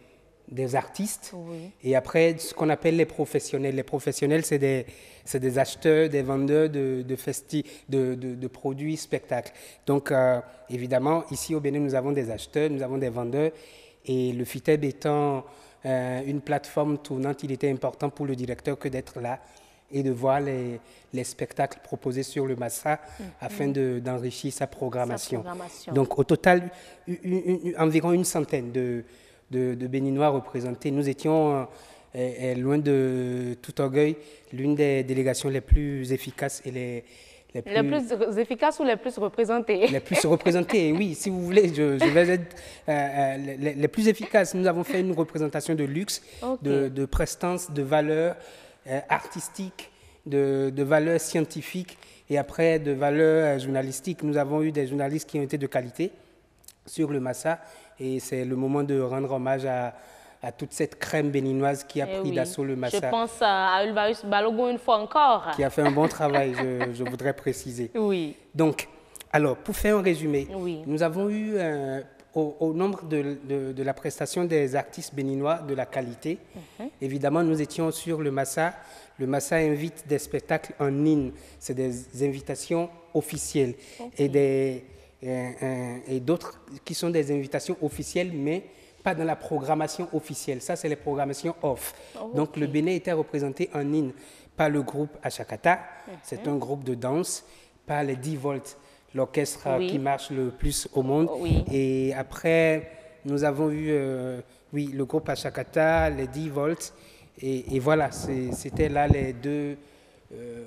artistes. Oui. Et après, ce qu'on appelle les professionnels. Les professionnels, c'est des acheteurs, des vendeurs de produits spectacles. Donc, évidemment, ici au Bénin, nous avons des acheteurs, nous avons des vendeurs. Et le FITEB étant une plateforme tournante, il était important pour le directeur que d'être là et de voir les spectacles proposés sur le Massa afin d'enrichir sa programmation. Donc au total, environ une centaine de Béninois représentés. Nous étions, loin de tout orgueil, l'une des délégations les plus efficaces et les plus efficaces ou les plus représentées? Les plus représentées, oui. Si vous voulez, je vais être les plus efficaces. Nous avons fait une représentation de luxe, de prestance, de valeurs artistiques, de valeurs scientifiques et après de valeurs journalistiques. Nous avons eu des journalistes qui ont été de qualité sur le Massa et c'est le moment de rendre hommage à toute cette crème béninoise qui a pris d'assaut le Massa. Je pense à Ulvaeus Balogun une fois encore. Qui a fait un bon travail, je voudrais préciser. Oui. Donc, alors, pour faire un résumé, nous avons eu, au nombre de la prestation des artistes béninois de la qualité, évidemment, nous étions sur le Massa. Le Massa invite des spectacles en ligne. C'est des invitations officielles. Et d'autres qui sont des invitations officielles, mais pas dans la programmation officielle. Ça, c'est les programmations off. Donc, le Bénin était représenté en ligne par le groupe Achakata, c'est un groupe de danse, par les 10 volts, l'orchestre qui marche le plus au monde. Et après, nous avons eu le groupe Achakata, les 10 volts, Et voilà, c'était là les deux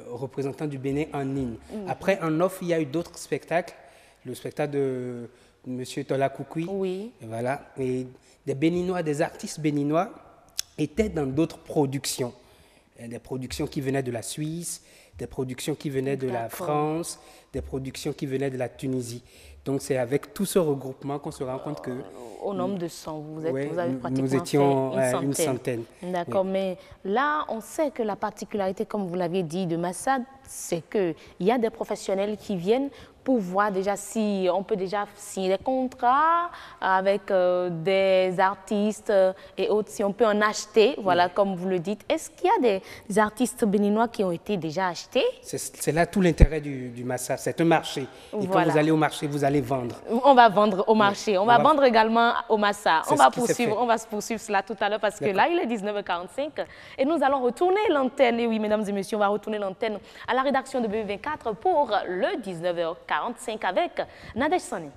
représentants du Bénin en ligne. Après, en off, il y a eu d'autres spectacles. Le spectacle de M. Tola Koukoui. Oui. Et voilà. Et des Béninois, des artistes béninois étaient dans d'autres productions. Des productions qui venaient de la Suisse, des productions qui venaient de la France, des productions qui venaient de la Tunisie. Donc c'est avec tout ce regroupement qu'on se rend compte que... Au nombre de 100, vous avez pratiquement nous étions une centaine. D'accord, oui. Mais là, on sait que la particularité, comme vous l'aviez dit, de Massad, c'est qu'il y a des professionnels qui viennent pour voir déjà si on peut déjà signer des contrats avec des artistes et autres, si on peut en acheter, voilà, comme vous le dites. Est-ce qu'il y a des artistes béninois qui ont été déjà achetés? C'est là tout l'intérêt du Massad, c'est un marché. Et quand vous allez au marché, vous allez vendre. On va vendre au marché, on va vendre également au Massad. On va se poursuivre cela tout à l'heure parce que là, il est 19h45 et nous allons retourner l'antenne. Et oui, mesdames et messieurs, on va retourner l'antenne à la rédaction de BB24 pour le 19h45 avec Nadège Sani.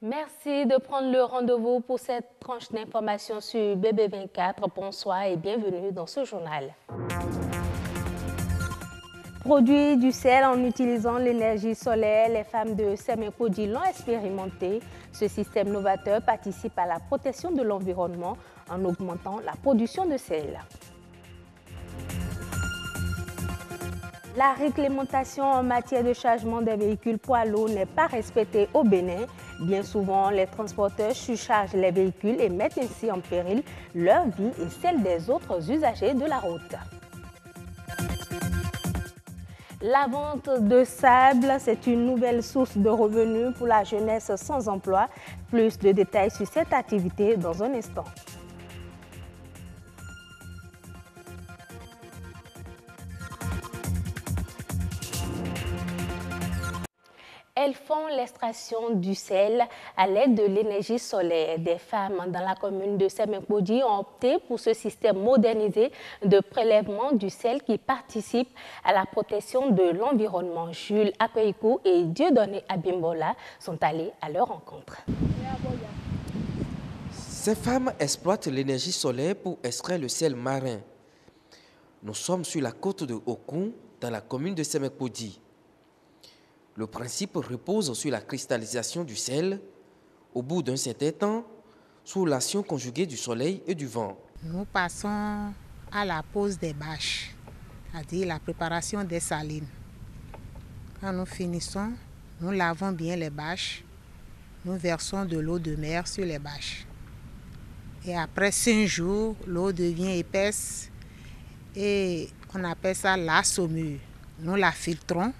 Merci de prendre le rendez-vous pour cette tranche d'information sur BB24. Bonsoir et bienvenue dans ce journal. Produire du sel en utilisant l'énergie solaire, les femmes de Semenkoji l'ont expérimenté. Ce système novateur participe à la protection de l'environnement en augmentant la production de sel. La réglementation en matière de chargement des véhicules poids lourds n'est pas respectée au Bénin. Bien souvent, les transporteurs surchargent les véhicules et mettent ainsi en péril leur vie et celle des autres usagers de la route. La vente de sable, c'est une nouvelle source de revenus pour la jeunesse sans emploi. Plus de détails sur cette activité dans un instant. Elles font l'extraction du sel à l'aide de l'énergie solaire. Des femmes dans la commune de Semenkoji ont opté pour ce système modernisé de prélèvement du sel qui participe à la protection de l'environnement. Jules Akweikou et Dieudonné Abimbola sont allés à leur rencontre. Ces femmes exploitent l'énergie solaire pour extraire le sel marin. Nous sommes sur la côte de Okun, dans la commune de Semenkoji. Le principe repose sur la cristallisation du sel, au bout d'un certain temps, sous l'action conjuguée du soleil et du vent. Nous passons à la pose des bâches, c'est-à-dire la préparation des salines. Quand nous finissons, nous lavons bien les bâches, nous versons de l'eau de mer sur les bâches. Et après 5 jours, l'eau devient épaisse et on appelle ça la saumure. Nous la filtrons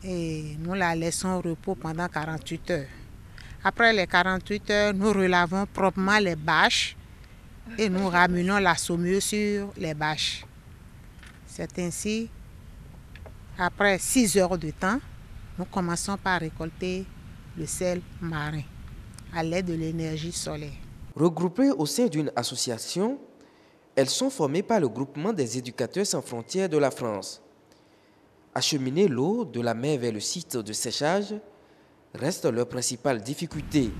et nous la laissons au repos pendant 48 heures. Après les 48 heures, nous relavons proprement les bâches et nous ramenons la saumure sur les bâches. C'est ainsi, après 6 heures de temps, nous commençons par récolter le sel marin à l'aide de l'énergie solaire. Regroupées au sein d'une association, elles sont formées par le groupement des éducateurs sans frontières de la France. Acheminer l'eau de la mer vers le site de séchage reste leur principale difficulté.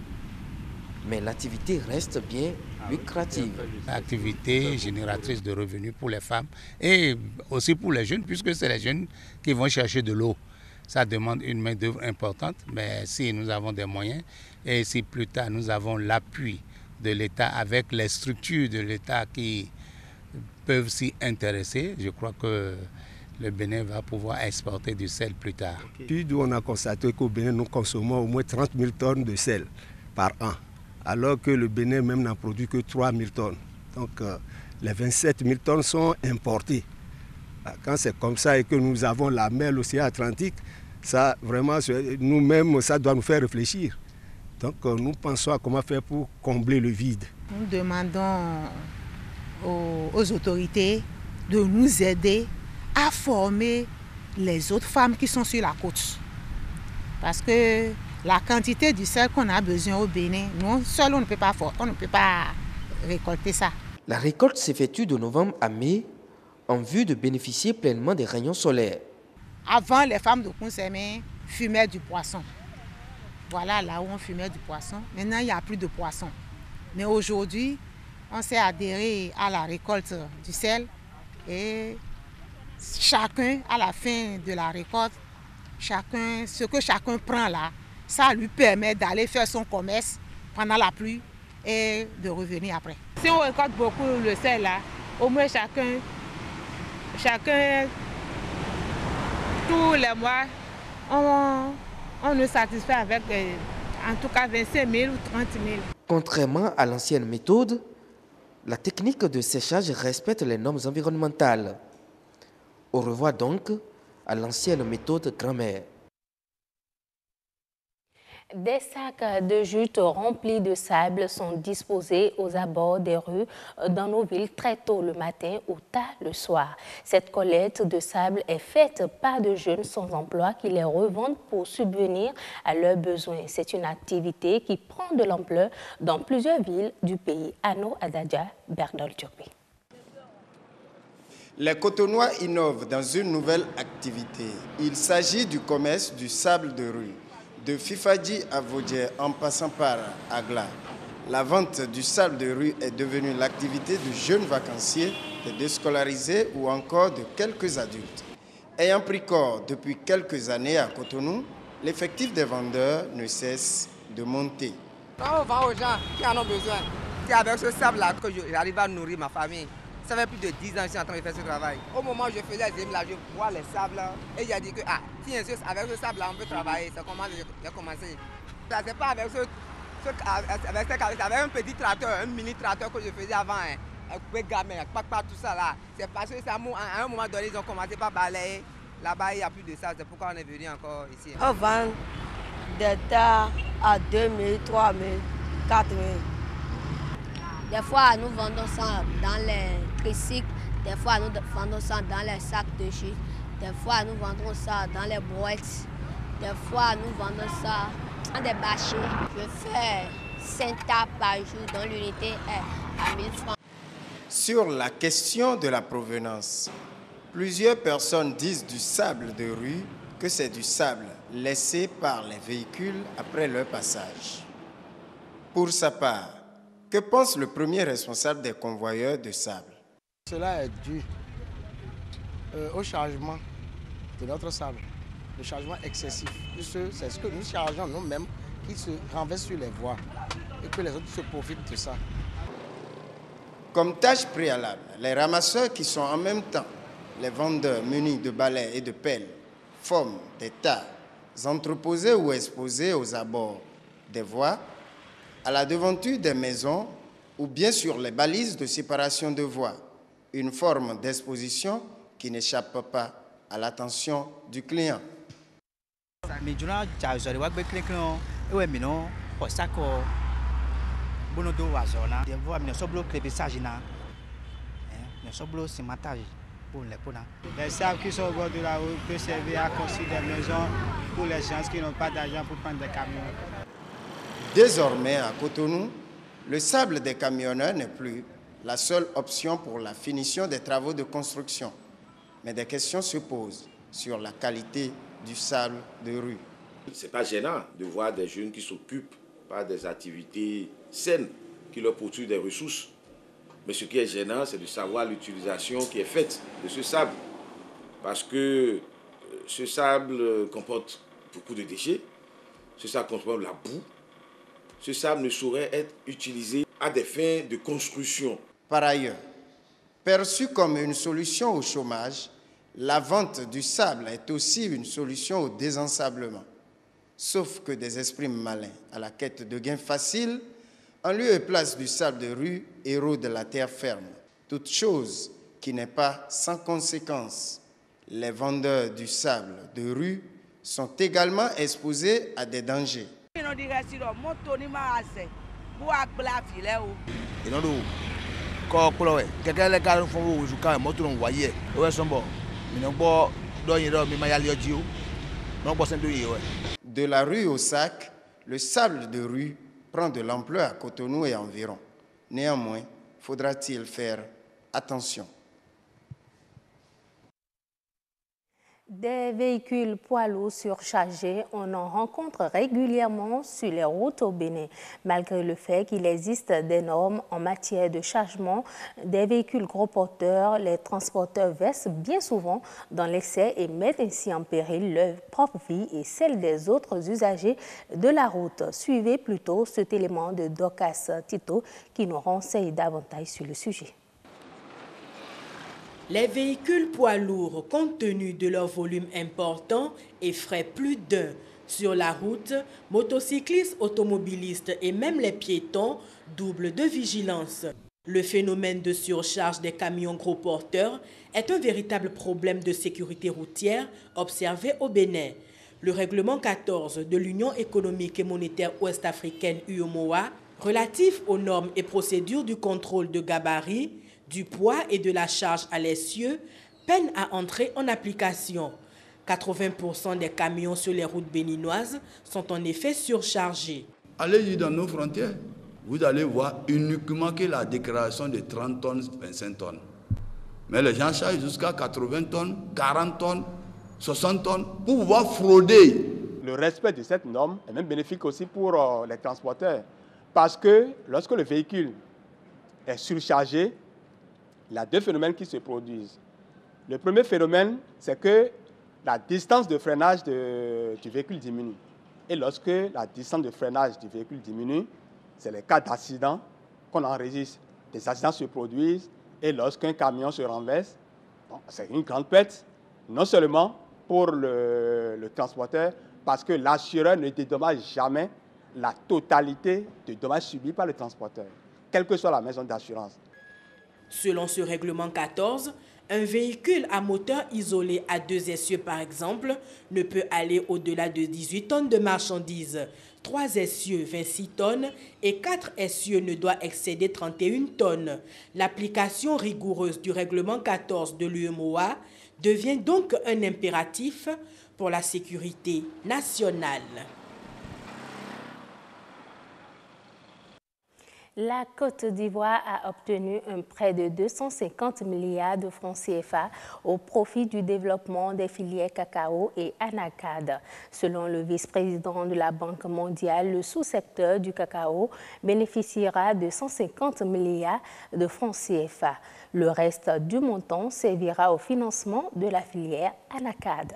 Mais l'activité reste bien lucrative. L'activité génératrice de revenus pour les femmes et aussi pour les jeunes, puisque c'est les jeunes qui vont chercher de l'eau. Ça demande une main-d'œuvre importante, mais si nous avons des moyens et si plus tard nous avons l'appui de l'État avec les structures de l'État qui peuvent s'y intéresser, je crois que le Bénin va pouvoir exporter du sel plus tard. Puis on a constaté qu'au Bénin, nous consommons au moins 30 000 tonnes de sel par an, alors que le Bénin même n'en produit que 3 000 tonnes. Donc les 27 000 tonnes sont importées. Quand c'est comme ça et que nous avons la mer, l'océan Atlantique, ça vraiment, nous-mêmes, ça doit nous faire réfléchir. Donc nous pensons à comment faire pour combler le vide. Nous demandons aux autorités de nous aider à former les autres femmes qui sont sur la côte. Parce que la quantité du sel qu'on a besoin au Bénin, nous seuls on ne peut pas récolter ça. La récolte s'effectue de novembre à mai en vue de bénéficier pleinement des rayons solaires. Avant, les femmes de Kounsémé fumaient du poisson. Voilà là où on fumait du poisson. Maintenant, il n'y a plus de poisson. Mais aujourd'hui, on s'est adhéré à la récolte du sel et chacun, à la fin de la récolte, ce que chacun prend là, ça lui permet d'aller faire son commerce pendant la pluie et de revenir après. Si on récolte beaucoup le sel là, au moins chacun tous les mois, on nous satisfait avec en tout cas 25 000 ou 30 000. Contrairement à l'ancienne méthode, la technique de séchage respecte les normes environnementales. Au revoir donc à l'ancienne méthode grand-mère. Des sacs de jute remplis de sable sont disposés aux abords des rues dans nos villes très tôt le matin ou tard le soir. Cette collecte de sable est faite par de jeunes sans emploi qui les revendent pour subvenir à leurs besoins. C'est une activité qui prend de l'ampleur dans plusieurs villes du pays. Ano Adadja, Bernard Diopé. Les Cotonois innovent dans une nouvelle activité. Il s'agit du commerce du sable de rue. De Fifadji à Vodje en passant par Agla, la vente du sable de rue est devenue l'activité de jeunes vacanciers, de déscolarisés ou encore de quelques adultes. Ayant pris corps depuis quelques années à Cotonou, l'effectif des vendeurs ne cesse de monter. Quand on vend aux gens qui en ont besoin, c'est avec ce sable-là que j'arrive à nourrir ma famille. Ça fait plus de 10 ans que je suis en train de faire ce travail. Au moment où je faisais les là, je vois les sables là, et j'ai dit que avec ce sable là on peut travailler. C'est comment j'ai commencé. Ça c'est pas avec avec un petit tracteur, un mini tracteur que je faisais avant, avec gamin, pas tout ça là. C'est parce que à un moment donné ils ont commencé par balayer. Là-bas il n'y a plus de sable, c'est pourquoi on est venu encore ici. On vend des tas à 2 000, 3 000, 4 000. Des fois, nous vendons ça dans les tricycles, des fois, nous vendons ça dans les sacs de jus, des fois, nous vendons ça dans les boîtes, des fois, nous vendons ça dans des bâchés. Je fais 5 tas par jour, dont l'unité est à 1 000 francs. Sur la question de la provenance, plusieurs personnes disent du sable de rue que c'est du sable laissé par les véhicules après leur passage. Pour sa part, que pense le premier responsable des convoyeurs de sable? Cela est dû au chargement de notre sable, le chargement excessif. C'est ce que nous chargeons nous-mêmes qui se renversent sur les voies et que les autres se profitent de ça. Comme tâche préalable, les ramasseurs qui sont en même temps les vendeurs munis de balais et de pelles forment des tas entreposés ou exposés aux abords des voies, à la devanture des maisons ou bien sur les balises de séparation de voies, une forme d'exposition qui n'échappe pas à l'attention du client. Les sables qui sont au bord de la route peuvent servir à construire des maisons pour les gens qui n'ont pas d'argent pour prendre des camions. Désormais, à Cotonou, le sable des camionneurs n'est plus la seule option pour la finition des travaux de construction. Mais des questions se posent sur la qualité du sable de rue. Ce n'est pas gênant de voir des jeunes qui s'occupent par des activités saines qui leur procurent des ressources. Mais ce qui est gênant, c'est de savoir l'utilisation qui est faite de ce sable. Parce que ce sable comporte beaucoup de déchets, ce sable comporte la boue. Ce sable ne saurait être utilisé à des fins de construction. Par ailleurs, perçu comme une solution au chômage, la vente du sable est aussi une solution au désensablement. Sauf que des esprits malins à la quête de gains faciles, en lieu et place du sable de rue, érodent la terre ferme. Toute chose qui n'est pas sans conséquence. Les vendeurs du sable de rue sont également exposés à des dangers. De la rue au sac, le sable de rue prend de l'ampleur à Cotonou et environ. Néanmoins, faudra-t-il faire attention? Des véhicules poids lourds surchargés, on en rencontre régulièrement sur les routes au Bénin. Malgré le fait qu'il existe des normes en matière de chargement des véhicules gros porteurs, les transporteurs versent bien souvent dans l'excès et mettent ainsi en péril leur propre vie et celle des autres usagers de la route. Suivez plutôt cet élément de Dorcas Tito qui nous renseigne davantage sur le sujet. Les véhicules poids lourds, compte tenu de leur volume important, effraient plus d'un. Sur la route, motocyclistes, automobilistes et même les piétons doublent de vigilance. Le phénomène de surcharge des camions gros porteurs est un véritable problème de sécurité routière observé au Bénin. Le règlement 14 de l'Union économique et monétaire ouest-africaine UEMOA, relatif aux normes et procédures du contrôle de gabarit, du poids et de la charge à l'essieu, peine à entrer en application. 80% des camions sur les routes béninoises sont en effet surchargés. Allez-y dans nos frontières, vous allez voir uniquement que la déclaration de 30 tonnes, 25 tonnes. Mais les gens chargent jusqu'à 80 tonnes, 40 tonnes, 60 tonnes pour pouvoir frauder. Le respect de cette norme est même bénéfique aussi pour les transporteurs. Parce que lorsque le véhicule est surchargé, il y a deux phénomènes qui se produisent. Le premier phénomène, c'est que la distance de freinage du véhicule diminue. Et lorsque la distance de freinage du véhicule diminue, c'est les cas d'accident qu'on enregistre. Des accidents se produisent et lorsqu'un camion se renverse, bon, c'est une grande perte, non seulement pour le transporteur, parce que l'assureur ne dédommage jamais la totalité des dommages subis par le transporteur, quelle que soit la maison d'assurance. Selon ce règlement 14, un véhicule à moteur isolé à 2 essieux, par exemple, ne peut aller au-delà de 18 tonnes de marchandises. 3 essieux, 26 tonnes et 4 essieux ne doit excéder 31 tonnes. L'application rigoureuse du règlement 14 de l'UEMOA devient donc un impératif pour la sécurité nationale. La Côte d'Ivoire a obtenu un prêt de 250 milliards de francs CFA au profit du développement des filières cacao et anacarde. Selon le vice-président de la Banque mondiale, le sous-secteur du cacao bénéficiera de 150 milliards de francs CFA. Le reste du montant servira au financement de la filière anacarde.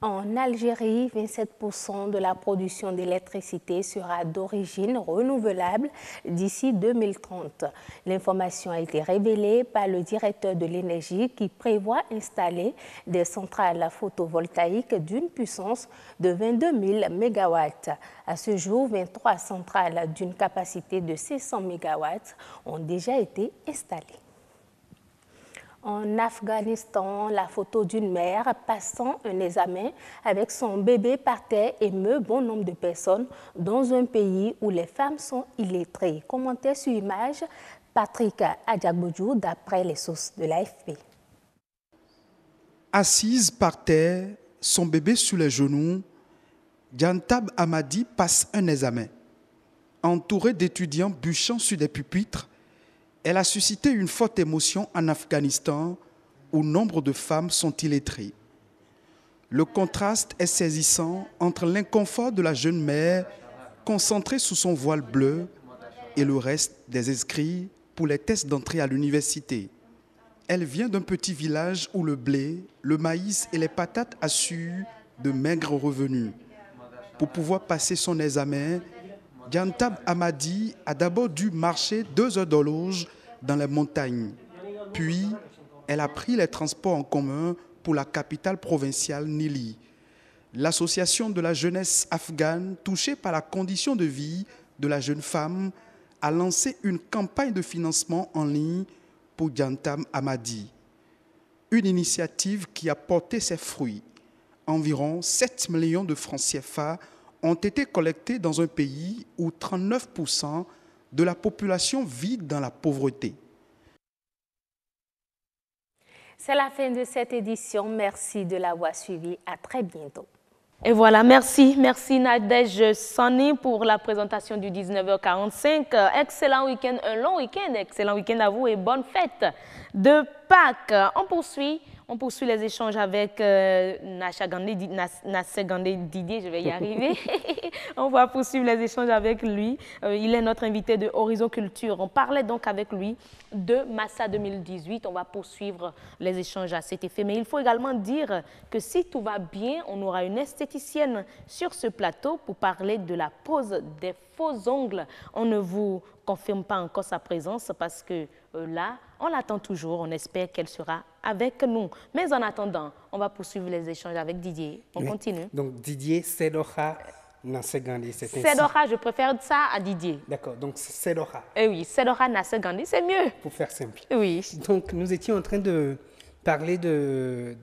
En Algérie, 27% de la production d'électricité sera d'origine renouvelable d'ici 2030. L'information a été révélée par le directeur de l'énergie qui prévoit installer des centrales photovoltaïques d'une puissance de 22 000 MW. À ce jour, 23 centrales d'une capacité de 600 MW ont déjà été installées. En Afghanistan, la photo d'une mère passant un examen avec son bébé par terre émeut bon nombre de personnes dans un pays où les femmes sont illettrées. Commentaire sur image, Patrick Adjagbodjou, d'après les sources de l'AFP. Assise par terre, son bébé sous les genoux, Djantab Hamadi passe un examen. Entourée d'étudiants bûchant sur des pupitres, elle a suscité une forte émotion en Afghanistan où nombre de femmes sont illettrées. Le contraste est saisissant entre l'inconfort de la jeune mère concentrée sous son voile bleu et le reste des inscrits pour les tests d'entrée à l'université. Elle vient d'un petit village où le blé, le maïs et les patates assurent de maigres revenus. Pour pouvoir passer son examen, Djantab Hamadi a d'abord dû marcher 2 heures d'horloge dans les montagnes. Puis, elle a pris les transports en commun pour la capitale provinciale Nili. L'association de la jeunesse afghane touchée par la condition de vie de la jeune femme a lancé une campagne de financement en ligne pour Djantab Hamadi. Une initiative qui a porté ses fruits. Environ 7 millions de francs CFA ont été collectés dans un pays où 39% de la population vit dans la pauvreté. C'est la fin de cette édition. Merci de l'avoir suivi. À très bientôt. Et voilà, merci Nadège Sani pour la présentation du 19h45. Excellent week-end, un long week-end, excellent week-end à vous et bonne fête de Pâques. On poursuit les échanges avec Nassé Gandé Didier, je vais y arriver. On va poursuivre les échanges avec lui. Il est notre invité de Horizon Culture. On parlait donc avec lui de Massa 2018. On va poursuivre les échanges à cet effet. Mais il faut également dire que si tout va bien, on aura une esthéticienne sur ce plateau pour parler de la pose des faux ongles. On ne vous confirme pas encore sa présence parce que là, on l'attend toujours. On espère qu'elle sera avec nous. Mais en attendant, on va poursuivre les échanges avec Didier. On continue. Donc Didier Sedora Nassé Gandé, c'est ainsi. Sedora, je préfère ça à Didier. D'accord, donc Sedora. Eh oui, Sedora Nassé Gandé, c'est mieux. Pour faire simple. Oui. Donc nous étions en train de parler de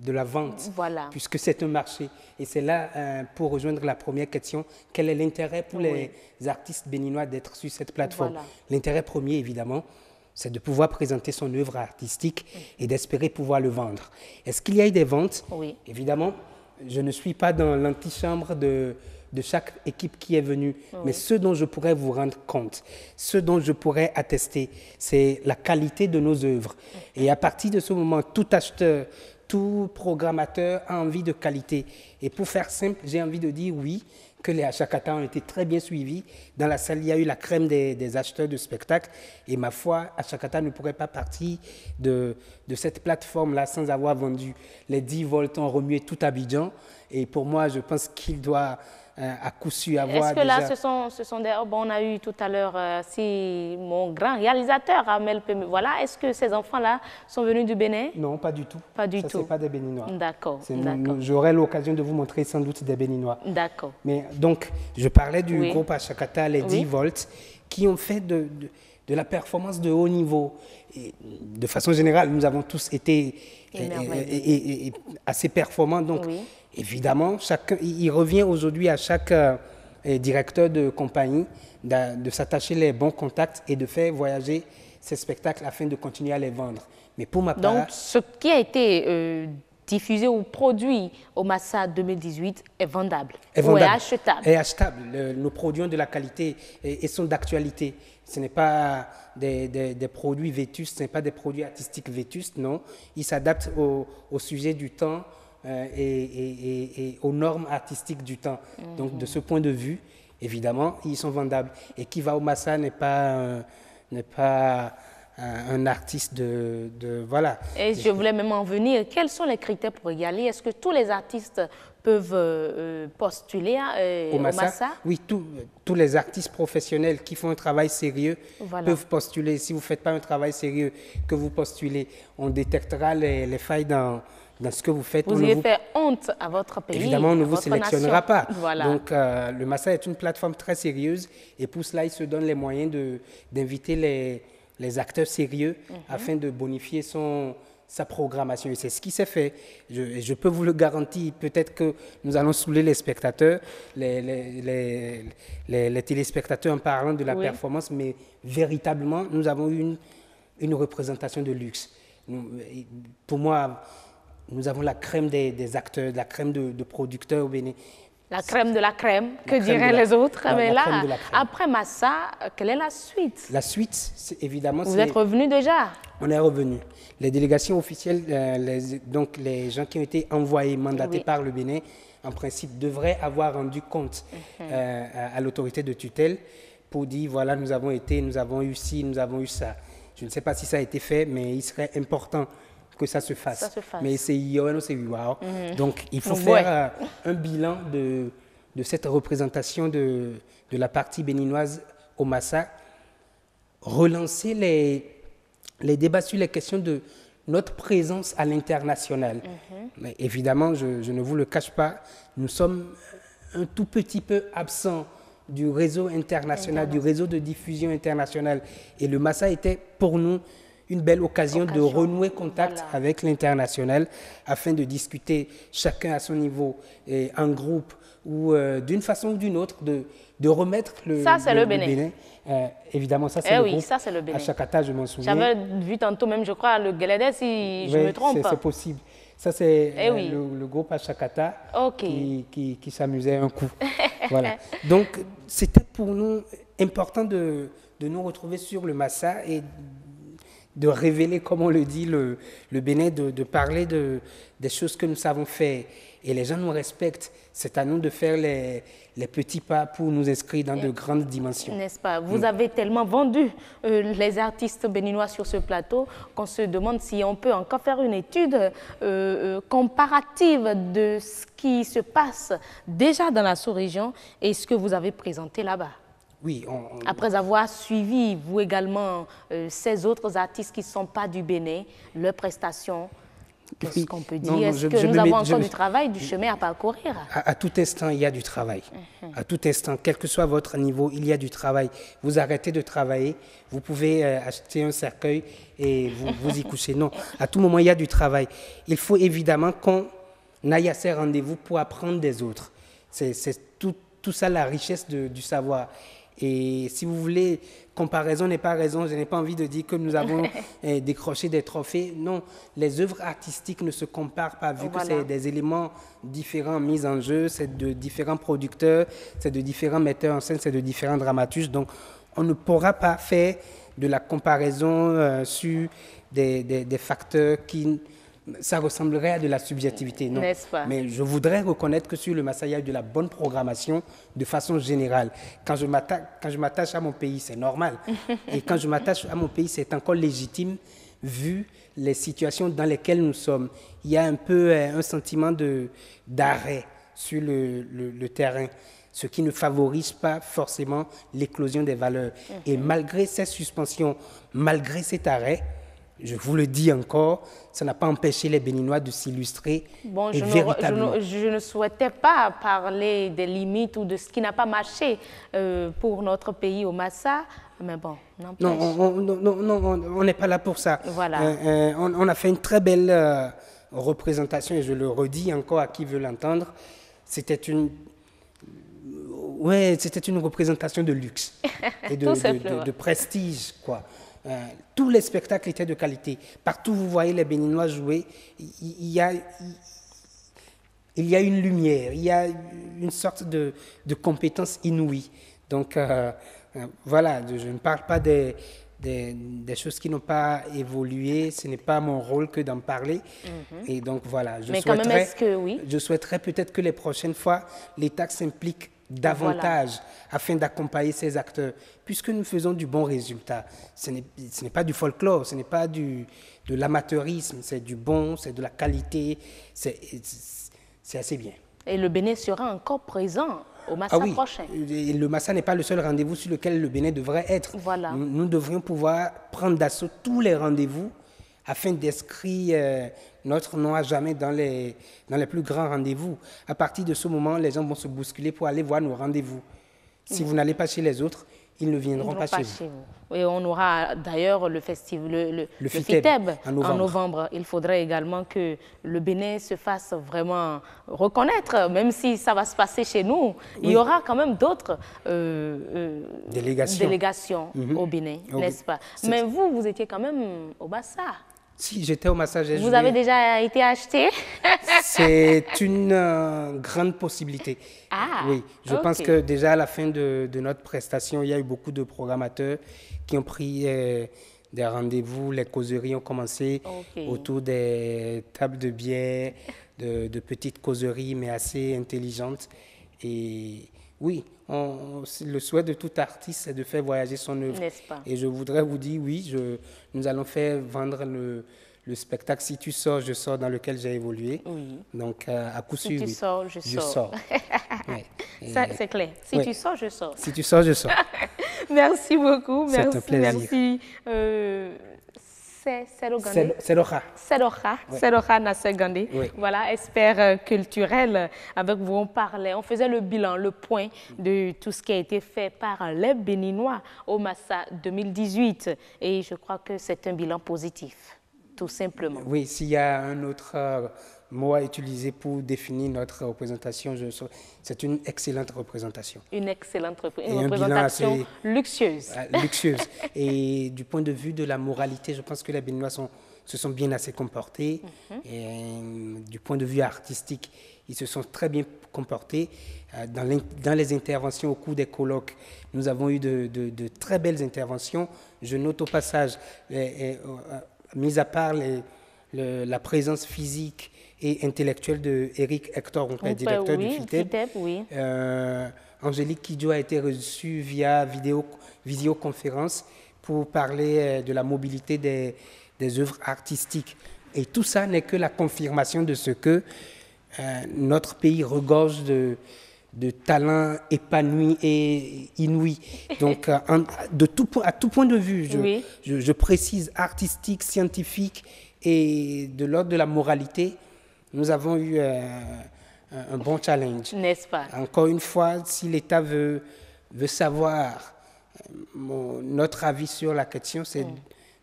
la vente, voilà, puisque c'est un marché. Et c'est là, pour rejoindre la première question, quel est l'intérêt pour les artistes béninois d'être sur cette plateforme? Voilà. L'intérêt premier, évidemment, c'est de pouvoir présenter son œuvre artistique et d'espérer pouvoir le vendre. Est-ce qu'il y a eu des ventes? Oui. Évidemment, je ne suis pas dans l'antichambre de chaque équipe qui est venue, mais ce dont je pourrais vous rendre compte, ce dont je pourrais attester, c'est la qualité de nos œuvres. Et à partir de ce moment, tout acheteur, tout programmateur a envie de qualité. Et pour faire simple, j'ai envie de dire oui, que les Achakata ont été très bien suivis. Dans la salle, il y a eu la crème des acheteurs de spectacles. Et ma foi, Achakata ne pourrait pas partir de cette plateforme-là sans avoir vendu. Les 10 volts ont remué tout Abidjan. Et pour moi, je pense qu'il doit à coup sûr avoir. Est-ce que là, ce sont des... Bon, on a eu tout à l'heure, si mon grand réalisateur, Amel Peme, voilà, est-ce que ces enfants-là sont venus du Bénin? Non, pas du tout. Pas du tout. Ce n'est pas des Béninois. D'accord. J'aurai l'occasion de vous montrer sans doute des Béninois. D'accord. Mais donc, je parlais du groupe Achakata, les 10 volts, qui ont fait de la performance de haut niveau. Et de façon générale, nous avons tous été assez performants. Donc, évidemment, il revient aujourd'hui à chaque directeur de compagnie de s'attacher les bons contacts et de faire voyager ces spectacles afin de continuer à les vendre. Mais pour ma part... Donc, ce qui a été diffusé ou produit au Massa 2018 est vendable, ou est achetable. Est achetable. Nos produits ont de la qualité et sont d'actualité. Ce n'est pas des produits vétustes, ce n'est pas des produits artistiques vétustes, non. Ils s'adaptent au sujet du temps et aux normes artistiques du temps. Donc, de ce point de vue, évidemment, ils sont vendables. Et qui va au Massa n'est pas un artiste voilà. Et je voulais même en venir. Quels sont les critères pour y aller? Est-ce que tous les artistes peuvent postuler au Massa? Oui, tous les artistes professionnels qui font un travail sérieux peuvent postuler. Si vous ne faites pas un travail sérieux, que vous postulez, on détectera les failles dans ce que vous faites. Vous ayez fait honte à votre pays. Évidemment, on ne vous sélectionnera pas. Voilà. Donc, le Massa est une plateforme très sérieuse et pour cela, il se donne les moyens d'inviter les acteurs sérieux afin de bonifier sa programmation. Et c'est ce qui s'est fait. Je peux vous le garantir. Peut-être que nous allons saouler les spectateurs, les téléspectateurs en parlant de la performance, mais véritablement, nous avons eu une représentation de luxe. Pour moi, nous avons la crème des acteurs, la crème de producteurs au Bénin. La crème de la crème, que diraient les autres. Mais là, après Massa, quelle est la suite? La suite, évidemment... Vous êtes revenu déjà? On est revenu. Les délégations officielles, donc les gens qui ont été envoyés, mandatés par le Bénin, en principe, devraient avoir rendu compte à l'autorité de tutelle pour dire, voilà, nous avons été, nous avons eu ci, nous avons eu ça. Je ne sais pas si ça a été fait, mais il serait important que ça se fasse. Mais c'est donc il faut faire un bilan de cette représentation de la partie béninoise au Massa, relancer les débats sur les questions de notre présence à l'international. Mais évidemment, je ne vous le cache pas, nous sommes un tout petit peu absents du réseau international, du réseau de diffusion internationale. Et le Massa était pour nous une belle occasion de renouer contact avec l'international afin de discuter chacun à son niveau, et en groupe ou d'une façon ou d'une autre, de remettre le Bénin. Évidemment, ça c'est le groupe. Ça c'est le Bénin. Achakata, je m'en souviens. J'avais vu tantôt même, je crois, le Guélédé, si je me trompe. C'est possible. Ça, c'est le groupe Achakata qui s'amusait un coup. Voilà. Donc, c'était pour nous important de nous retrouver sur le Massa et de révéler, comme on le dit, le Bénin, de parler des choses que nous savons faire. Et les gens nous respectent. C'est à nous de faire les petits pas pour nous inscrire dans de grandes dimensions. N'est-ce pas? Vous avez tellement vendu les artistes béninois sur ce plateau qu'on se demande si on peut encore faire une étude comparative de ce qui se passe déjà dans la sous-région et ce que vous avez présenté là-bas. Oui. Après avoir suivi, vous également, ces autres artistes qui ne sont pas du Bénin, leurs prestations, qu'est-ce qu'on peut dire? Est-ce que nous avons encore du travail, du chemin à parcourir? À tout instant, il y a du travail. À tout instant, quel que soit votre niveau, il y a du travail. Vous arrêtez de travailler, vous pouvez acheter un cercueil et vous y coucher. Non, à tout moment, il y a du travail. Il faut évidemment qu'on aille à ces rendez-vous pour apprendre des autres. C'est tout ça la richesse du savoir. Et si vous voulez, comparaison n'est pas raison, je n'ai pas envie de dire que nous avons décroché des trophées. Non, les œuvres artistiques ne se comparent pas, vu que c'est des éléments différents mis en jeu, c'est de différents producteurs, c'est de différents metteurs en scène, c'est de différents dramaturges. Donc, on ne pourra pas faire de la comparaison sur des facteurs qui... Ça ressemblerait à de la subjectivité, non? N'est-ce pas? Mais je voudrais reconnaître que sur le Massa, il y a de la bonne programmation de façon générale. Quand je m'attache à mon pays, c'est normal. Et quand je m'attache à mon pays, c'est encore légitime vu les situations dans lesquelles nous sommes. Il y a un peu un sentiment d'arrêt sur le terrain, ce qui ne favorise pas forcément l'éclosion des valeurs. Et malgré ces suspensions, malgré cet arrêt, je vous le dis encore, ça n'a pas empêché les Béninois de s'illustrer véritablement. Je ne souhaitais pas parler des limites ou de ce qui n'a pas marché pour notre pays au Massa, mais bon, n'empêche. Non, on n'est pas là pour ça. Voilà. On a fait une très belle représentation, et je le redis encore à qui veut l'entendre, c'était une représentation de luxe et de prestige, quoi. Tous les spectacles étaient de qualité. Partout où vous voyez les Béninois jouer, il y a une lumière, il y a une sorte de compétence inouïe. Donc voilà, je ne parle pas des choses qui n'ont pas évolué, ce n'est pas mon rôle que d'en parler. Et donc voilà, je souhaiterais peut-être que les prochaines fois, l'État s'implique davantage afin d'accompagner ces acteurs, puisque nous faisons du bon résultat. Ce n'est pas du folklore, ce n'est pas de l'amateurisme, c'est du bon, c'est de la qualité, c'est assez bien. Et le Bénin sera encore présent au Massa prochain. Et le Massa n'est pas le seul rendez-vous sur lequel le Bénin devrait être. Voilà. Nous devrions pouvoir prendre d'assaut tous les rendez-vous afin d'inscrire notre nom à jamais dans les plus grands rendez-vous. À partir de ce moment, les gens vont se bousculer pour aller voir nos rendez-vous. Si vous n'allez pas chez les autres, ils ne viendront pas chez vous. Et on aura d'ailleurs le festival, le FITEB en novembre. Il faudrait également que le Bénin se fasse vraiment reconnaître, même si ça va se passer chez nous. Il y aura quand même d'autres délégations au Bénin, n'est-ce pas? Mais vous étiez quand même au Massa. Si, j'étais au Massa. Vous avez déjà été acheté? C'est une grande possibilité. Oui, je pense que déjà à la fin de notre prestation, il y a eu beaucoup de programmateurs qui ont pris des rendez-vous. Les causeries ont commencé autour des tables de bière, de petites causeries, mais assez intelligentes. Et oui, le souhait de tout artiste, c'est de faire voyager son œuvre. N'est-ce pas? Et je voudrais vous dire, oui, nous allons faire vendre le spectacle Si tu sors, je sors, dans lequel j'ai évolué. Oui. Donc, à coup sûr, Si tu sors, je sors. Ça, c'est clair. Si tu sors, je sors. Si tu sors, je sors. Merci beaucoup. C'est un plaisir. Merci. Seroha Nassegandé. Voilà, expert culturel. Avec vous, on faisait le bilan, le point de tout ce qui a été fait par les Béninois au Massa 2018. Et je crois que c'est un bilan positif, tout simplement. Oui, s'il y a un autre mot à utiliser pour définir notre représentation, c'est une excellente représentation. Une excellente représentation luxueuse. Luxueuse. Et du point de vue de la moralité, je pense que les Béninois sont se sont bien assez comportés. Et, du point de vue artistique, ils se sont très bien comportés. Dans les interventions au cours des colloques, nous avons eu de très belles interventions. Je note au passage, mis à part la présence physique et intellectuelle de Eric Hector, directeur du FITEB. Angélique Kidjo a été reçue via visioconférence pour parler de la mobilité des œuvres artistiques. Et tout ça n'est que la confirmation de ce que notre pays regorge de talents épanouis et inouïs. Donc, à tout point de vue, je précise, artistique, scientifique et de l'ordre de la moralité, nous avons eu un bon challenge. N'est-ce pas? Encore une fois, si l'État veut savoir notre avis sur la question, c'est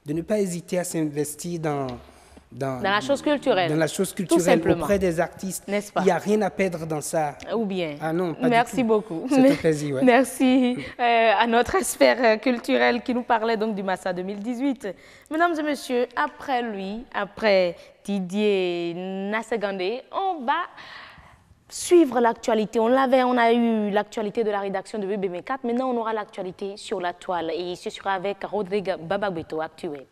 de ne pas hésiter à s'investir dans la chose culturelle. Dans la chose culturelle auprès des artistes. N'est-ce pas? Il n'y a rien à perdre dans ça. Ou bien. Ah non, pas Merci du tout. beaucoup. C'est un plaisir. Ouais. Merci à notre expert culturel qui nous parlait donc du Massa 2018. Mesdames et messieurs, après lui, après Didier Nassegandé, on va suivre l'actualité. On a eu l'actualité de la rédaction de BBM4. Maintenant, on aura l'actualité sur la toile. Et ce sera avec Rodrigue Babagbeto, ActuWeb.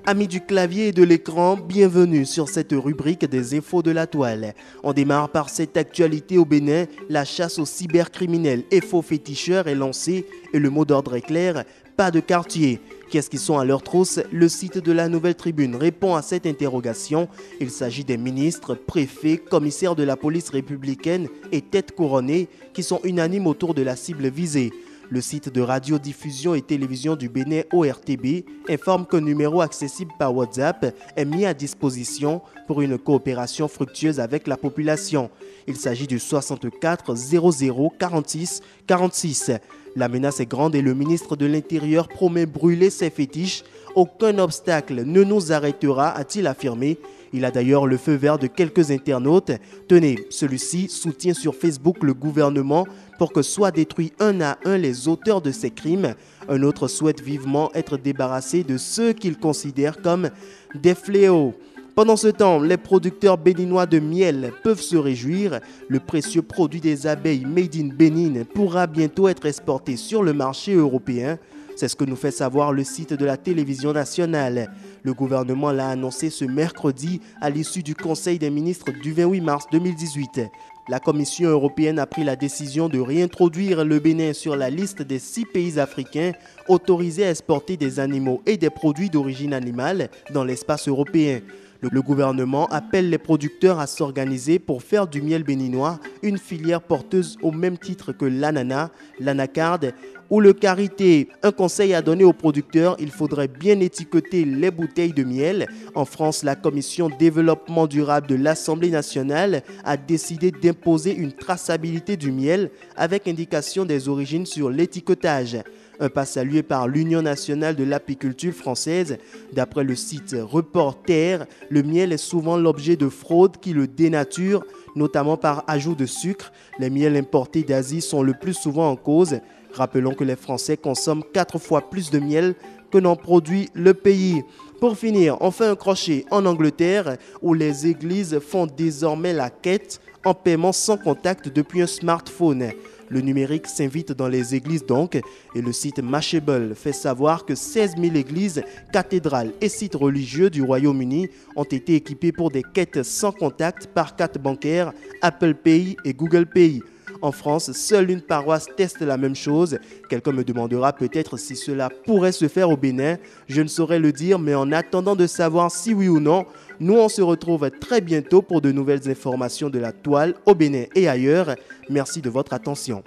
Amis du clavier et de l'écran, bienvenue sur cette rubrique des infos de la toile. On démarre par cette actualité au Bénin. La chasse aux cybercriminels et faux féticheurs est lancée et le mot d'ordre est clair, pas de quartier. Qu'est-ce qu'ils sont à leur trousse? Le site de la Nouvelle Tribune répond à cette interrogation. Il s'agit des ministres, préfets, commissaires de la police républicaine et têtes couronnées qui sont unanimes autour de la cible visée. Le site de radiodiffusion et télévision du Bénin ORTB informe qu'un numéro accessible par WhatsApp est mis à disposition pour une coopération fructueuse avec la population. Il s'agit du 64 00 46 46. La menace est grande et le ministre de l'Intérieur promet brûler ses fétiches. Aucun obstacle ne nous arrêtera, a-t-il affirmé. Il a d'ailleurs le feu vert de quelques internautes. Tenez, celui-ci soutient sur Facebook le gouvernement pour que soient détruits un à un les auteurs de ces crimes. Un autre souhaite vivement être débarrassé de ceux qu'il considère comme des fléaux. Pendant ce temps, les producteurs béninois de miel peuvent se réjouir. Le précieux produit des abeilles Made in Bénin pourra bientôt être exporté sur le marché européen. C'est ce que nous fait savoir le site de la télévision nationale. Le gouvernement l'a annoncé ce mercredi à l'issue du Conseil des ministres du 28 mars 2018. La Commission européenne a pris la décision de réintroduire le Bénin sur la liste des 6 pays africains autorisés à exporter des animaux et des produits d'origine animale dans l'espace européen. Le gouvernement appelle les producteurs à s'organiser pour faire du miel béninois une filière porteuse au même titre que l'ananas, l'anacarde ou le karité. Un conseil à donner aux producteurs, il faudrait bien étiqueter les bouteilles de miel. En France, la Commission développement durable de l'Assemblée nationale a décidé d'imposer une traçabilité du miel avec indication des origines sur l'étiquetage. Un pas salué par l'Union nationale de l'apiculture française. D'après le site Reporter, le miel est souvent l'objet de fraudes qui le dénaturent, notamment par ajout de sucre. Les miels importés d'Asie sont le plus souvent en cause. Rappelons que les Français consomment 4 fois plus de miel que n'en produit le pays. Pour finir, on fait un crochet en Angleterre où les églises font désormais la quête en paiement sans contact depuis un smartphone. Le numérique s'invite dans les églises donc et le site Mashable fait savoir que 16 000 églises, cathédrales et sites religieux du Royaume-Uni ont été équipés pour des quêtes sans contact par carte bancaire, Apple Pay et Google Pay. En France, seule une paroisse teste la même chose. Quelqu'un me demandera peut-être si cela pourrait se faire au Bénin. Je ne saurais le dire, mais en attendant de savoir si oui ou non, nous on se retrouve très bientôt pour de nouvelles informations de la toile au Bénin et ailleurs. Merci de votre attention.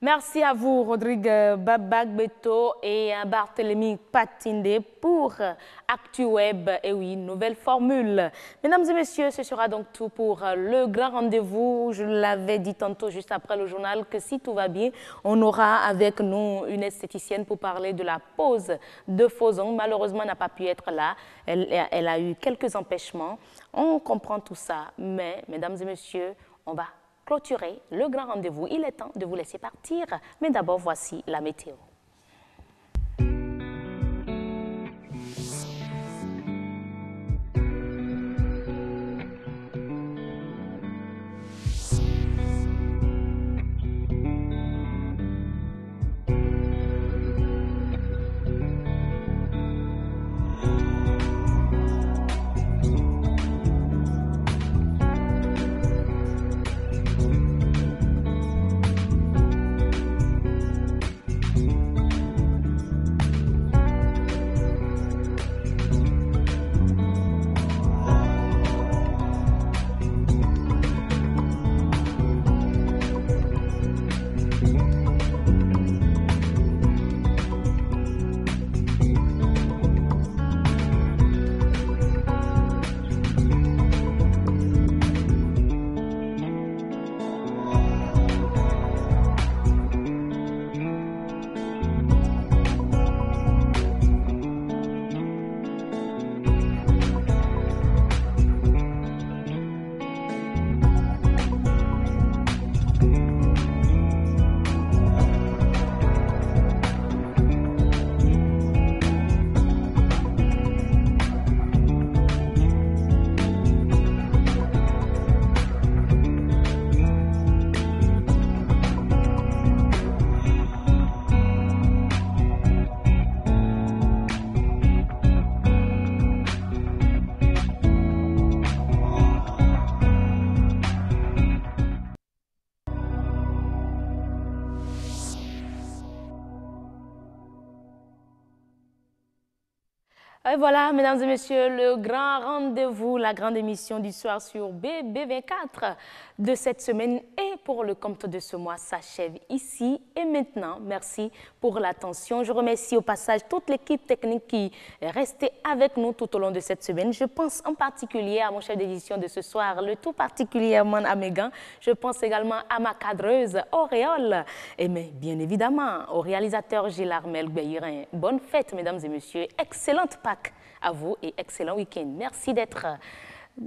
Merci à vous, Rodrigue Babagbeto et Barthélemy Patinde pour ActuWeb. Et oui, nouvelle formule. Mesdames et messieurs, ce sera donc tout pour le grand rendez-vous. Je l'avais dit tantôt, juste après le journal, que si tout va bien, on aura avec nous une esthéticienne pour parler de la pose de faux ongles. Malheureusement, elle n'a pas pu être là. Elle a eu quelques empêchements. On comprend tout ça. Mais, mesdames et messieurs, on va clôturer le grand rendez-vous. Il est temps de vous laisser partir, mais d'abord voici la météo. Et voilà, mesdames et messieurs, le grand rendez-vous, la grande émission du soir sur BB24 de cette semaine et pour le compte de ce mois s'achève ici et maintenant. Merci pour l'attention. Je remercie au passage toute l'équipe technique qui est restée avec nous tout au long de cette semaine. Je pense en particulier à mon chef d'édition de ce soir, le tout particulièrement à Mégan. Je pense également à ma cadreuse Auréole et mais bien évidemment au réalisateur Gilles Armel Guéhirin. Bonne fête, mesdames et messieurs. Excellente Pâques à vous et excellent week-end. Merci d'être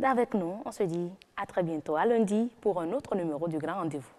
avec nous. On se dit à très bientôt, à lundi, pour un autre numéro du Grand Rendez-vous.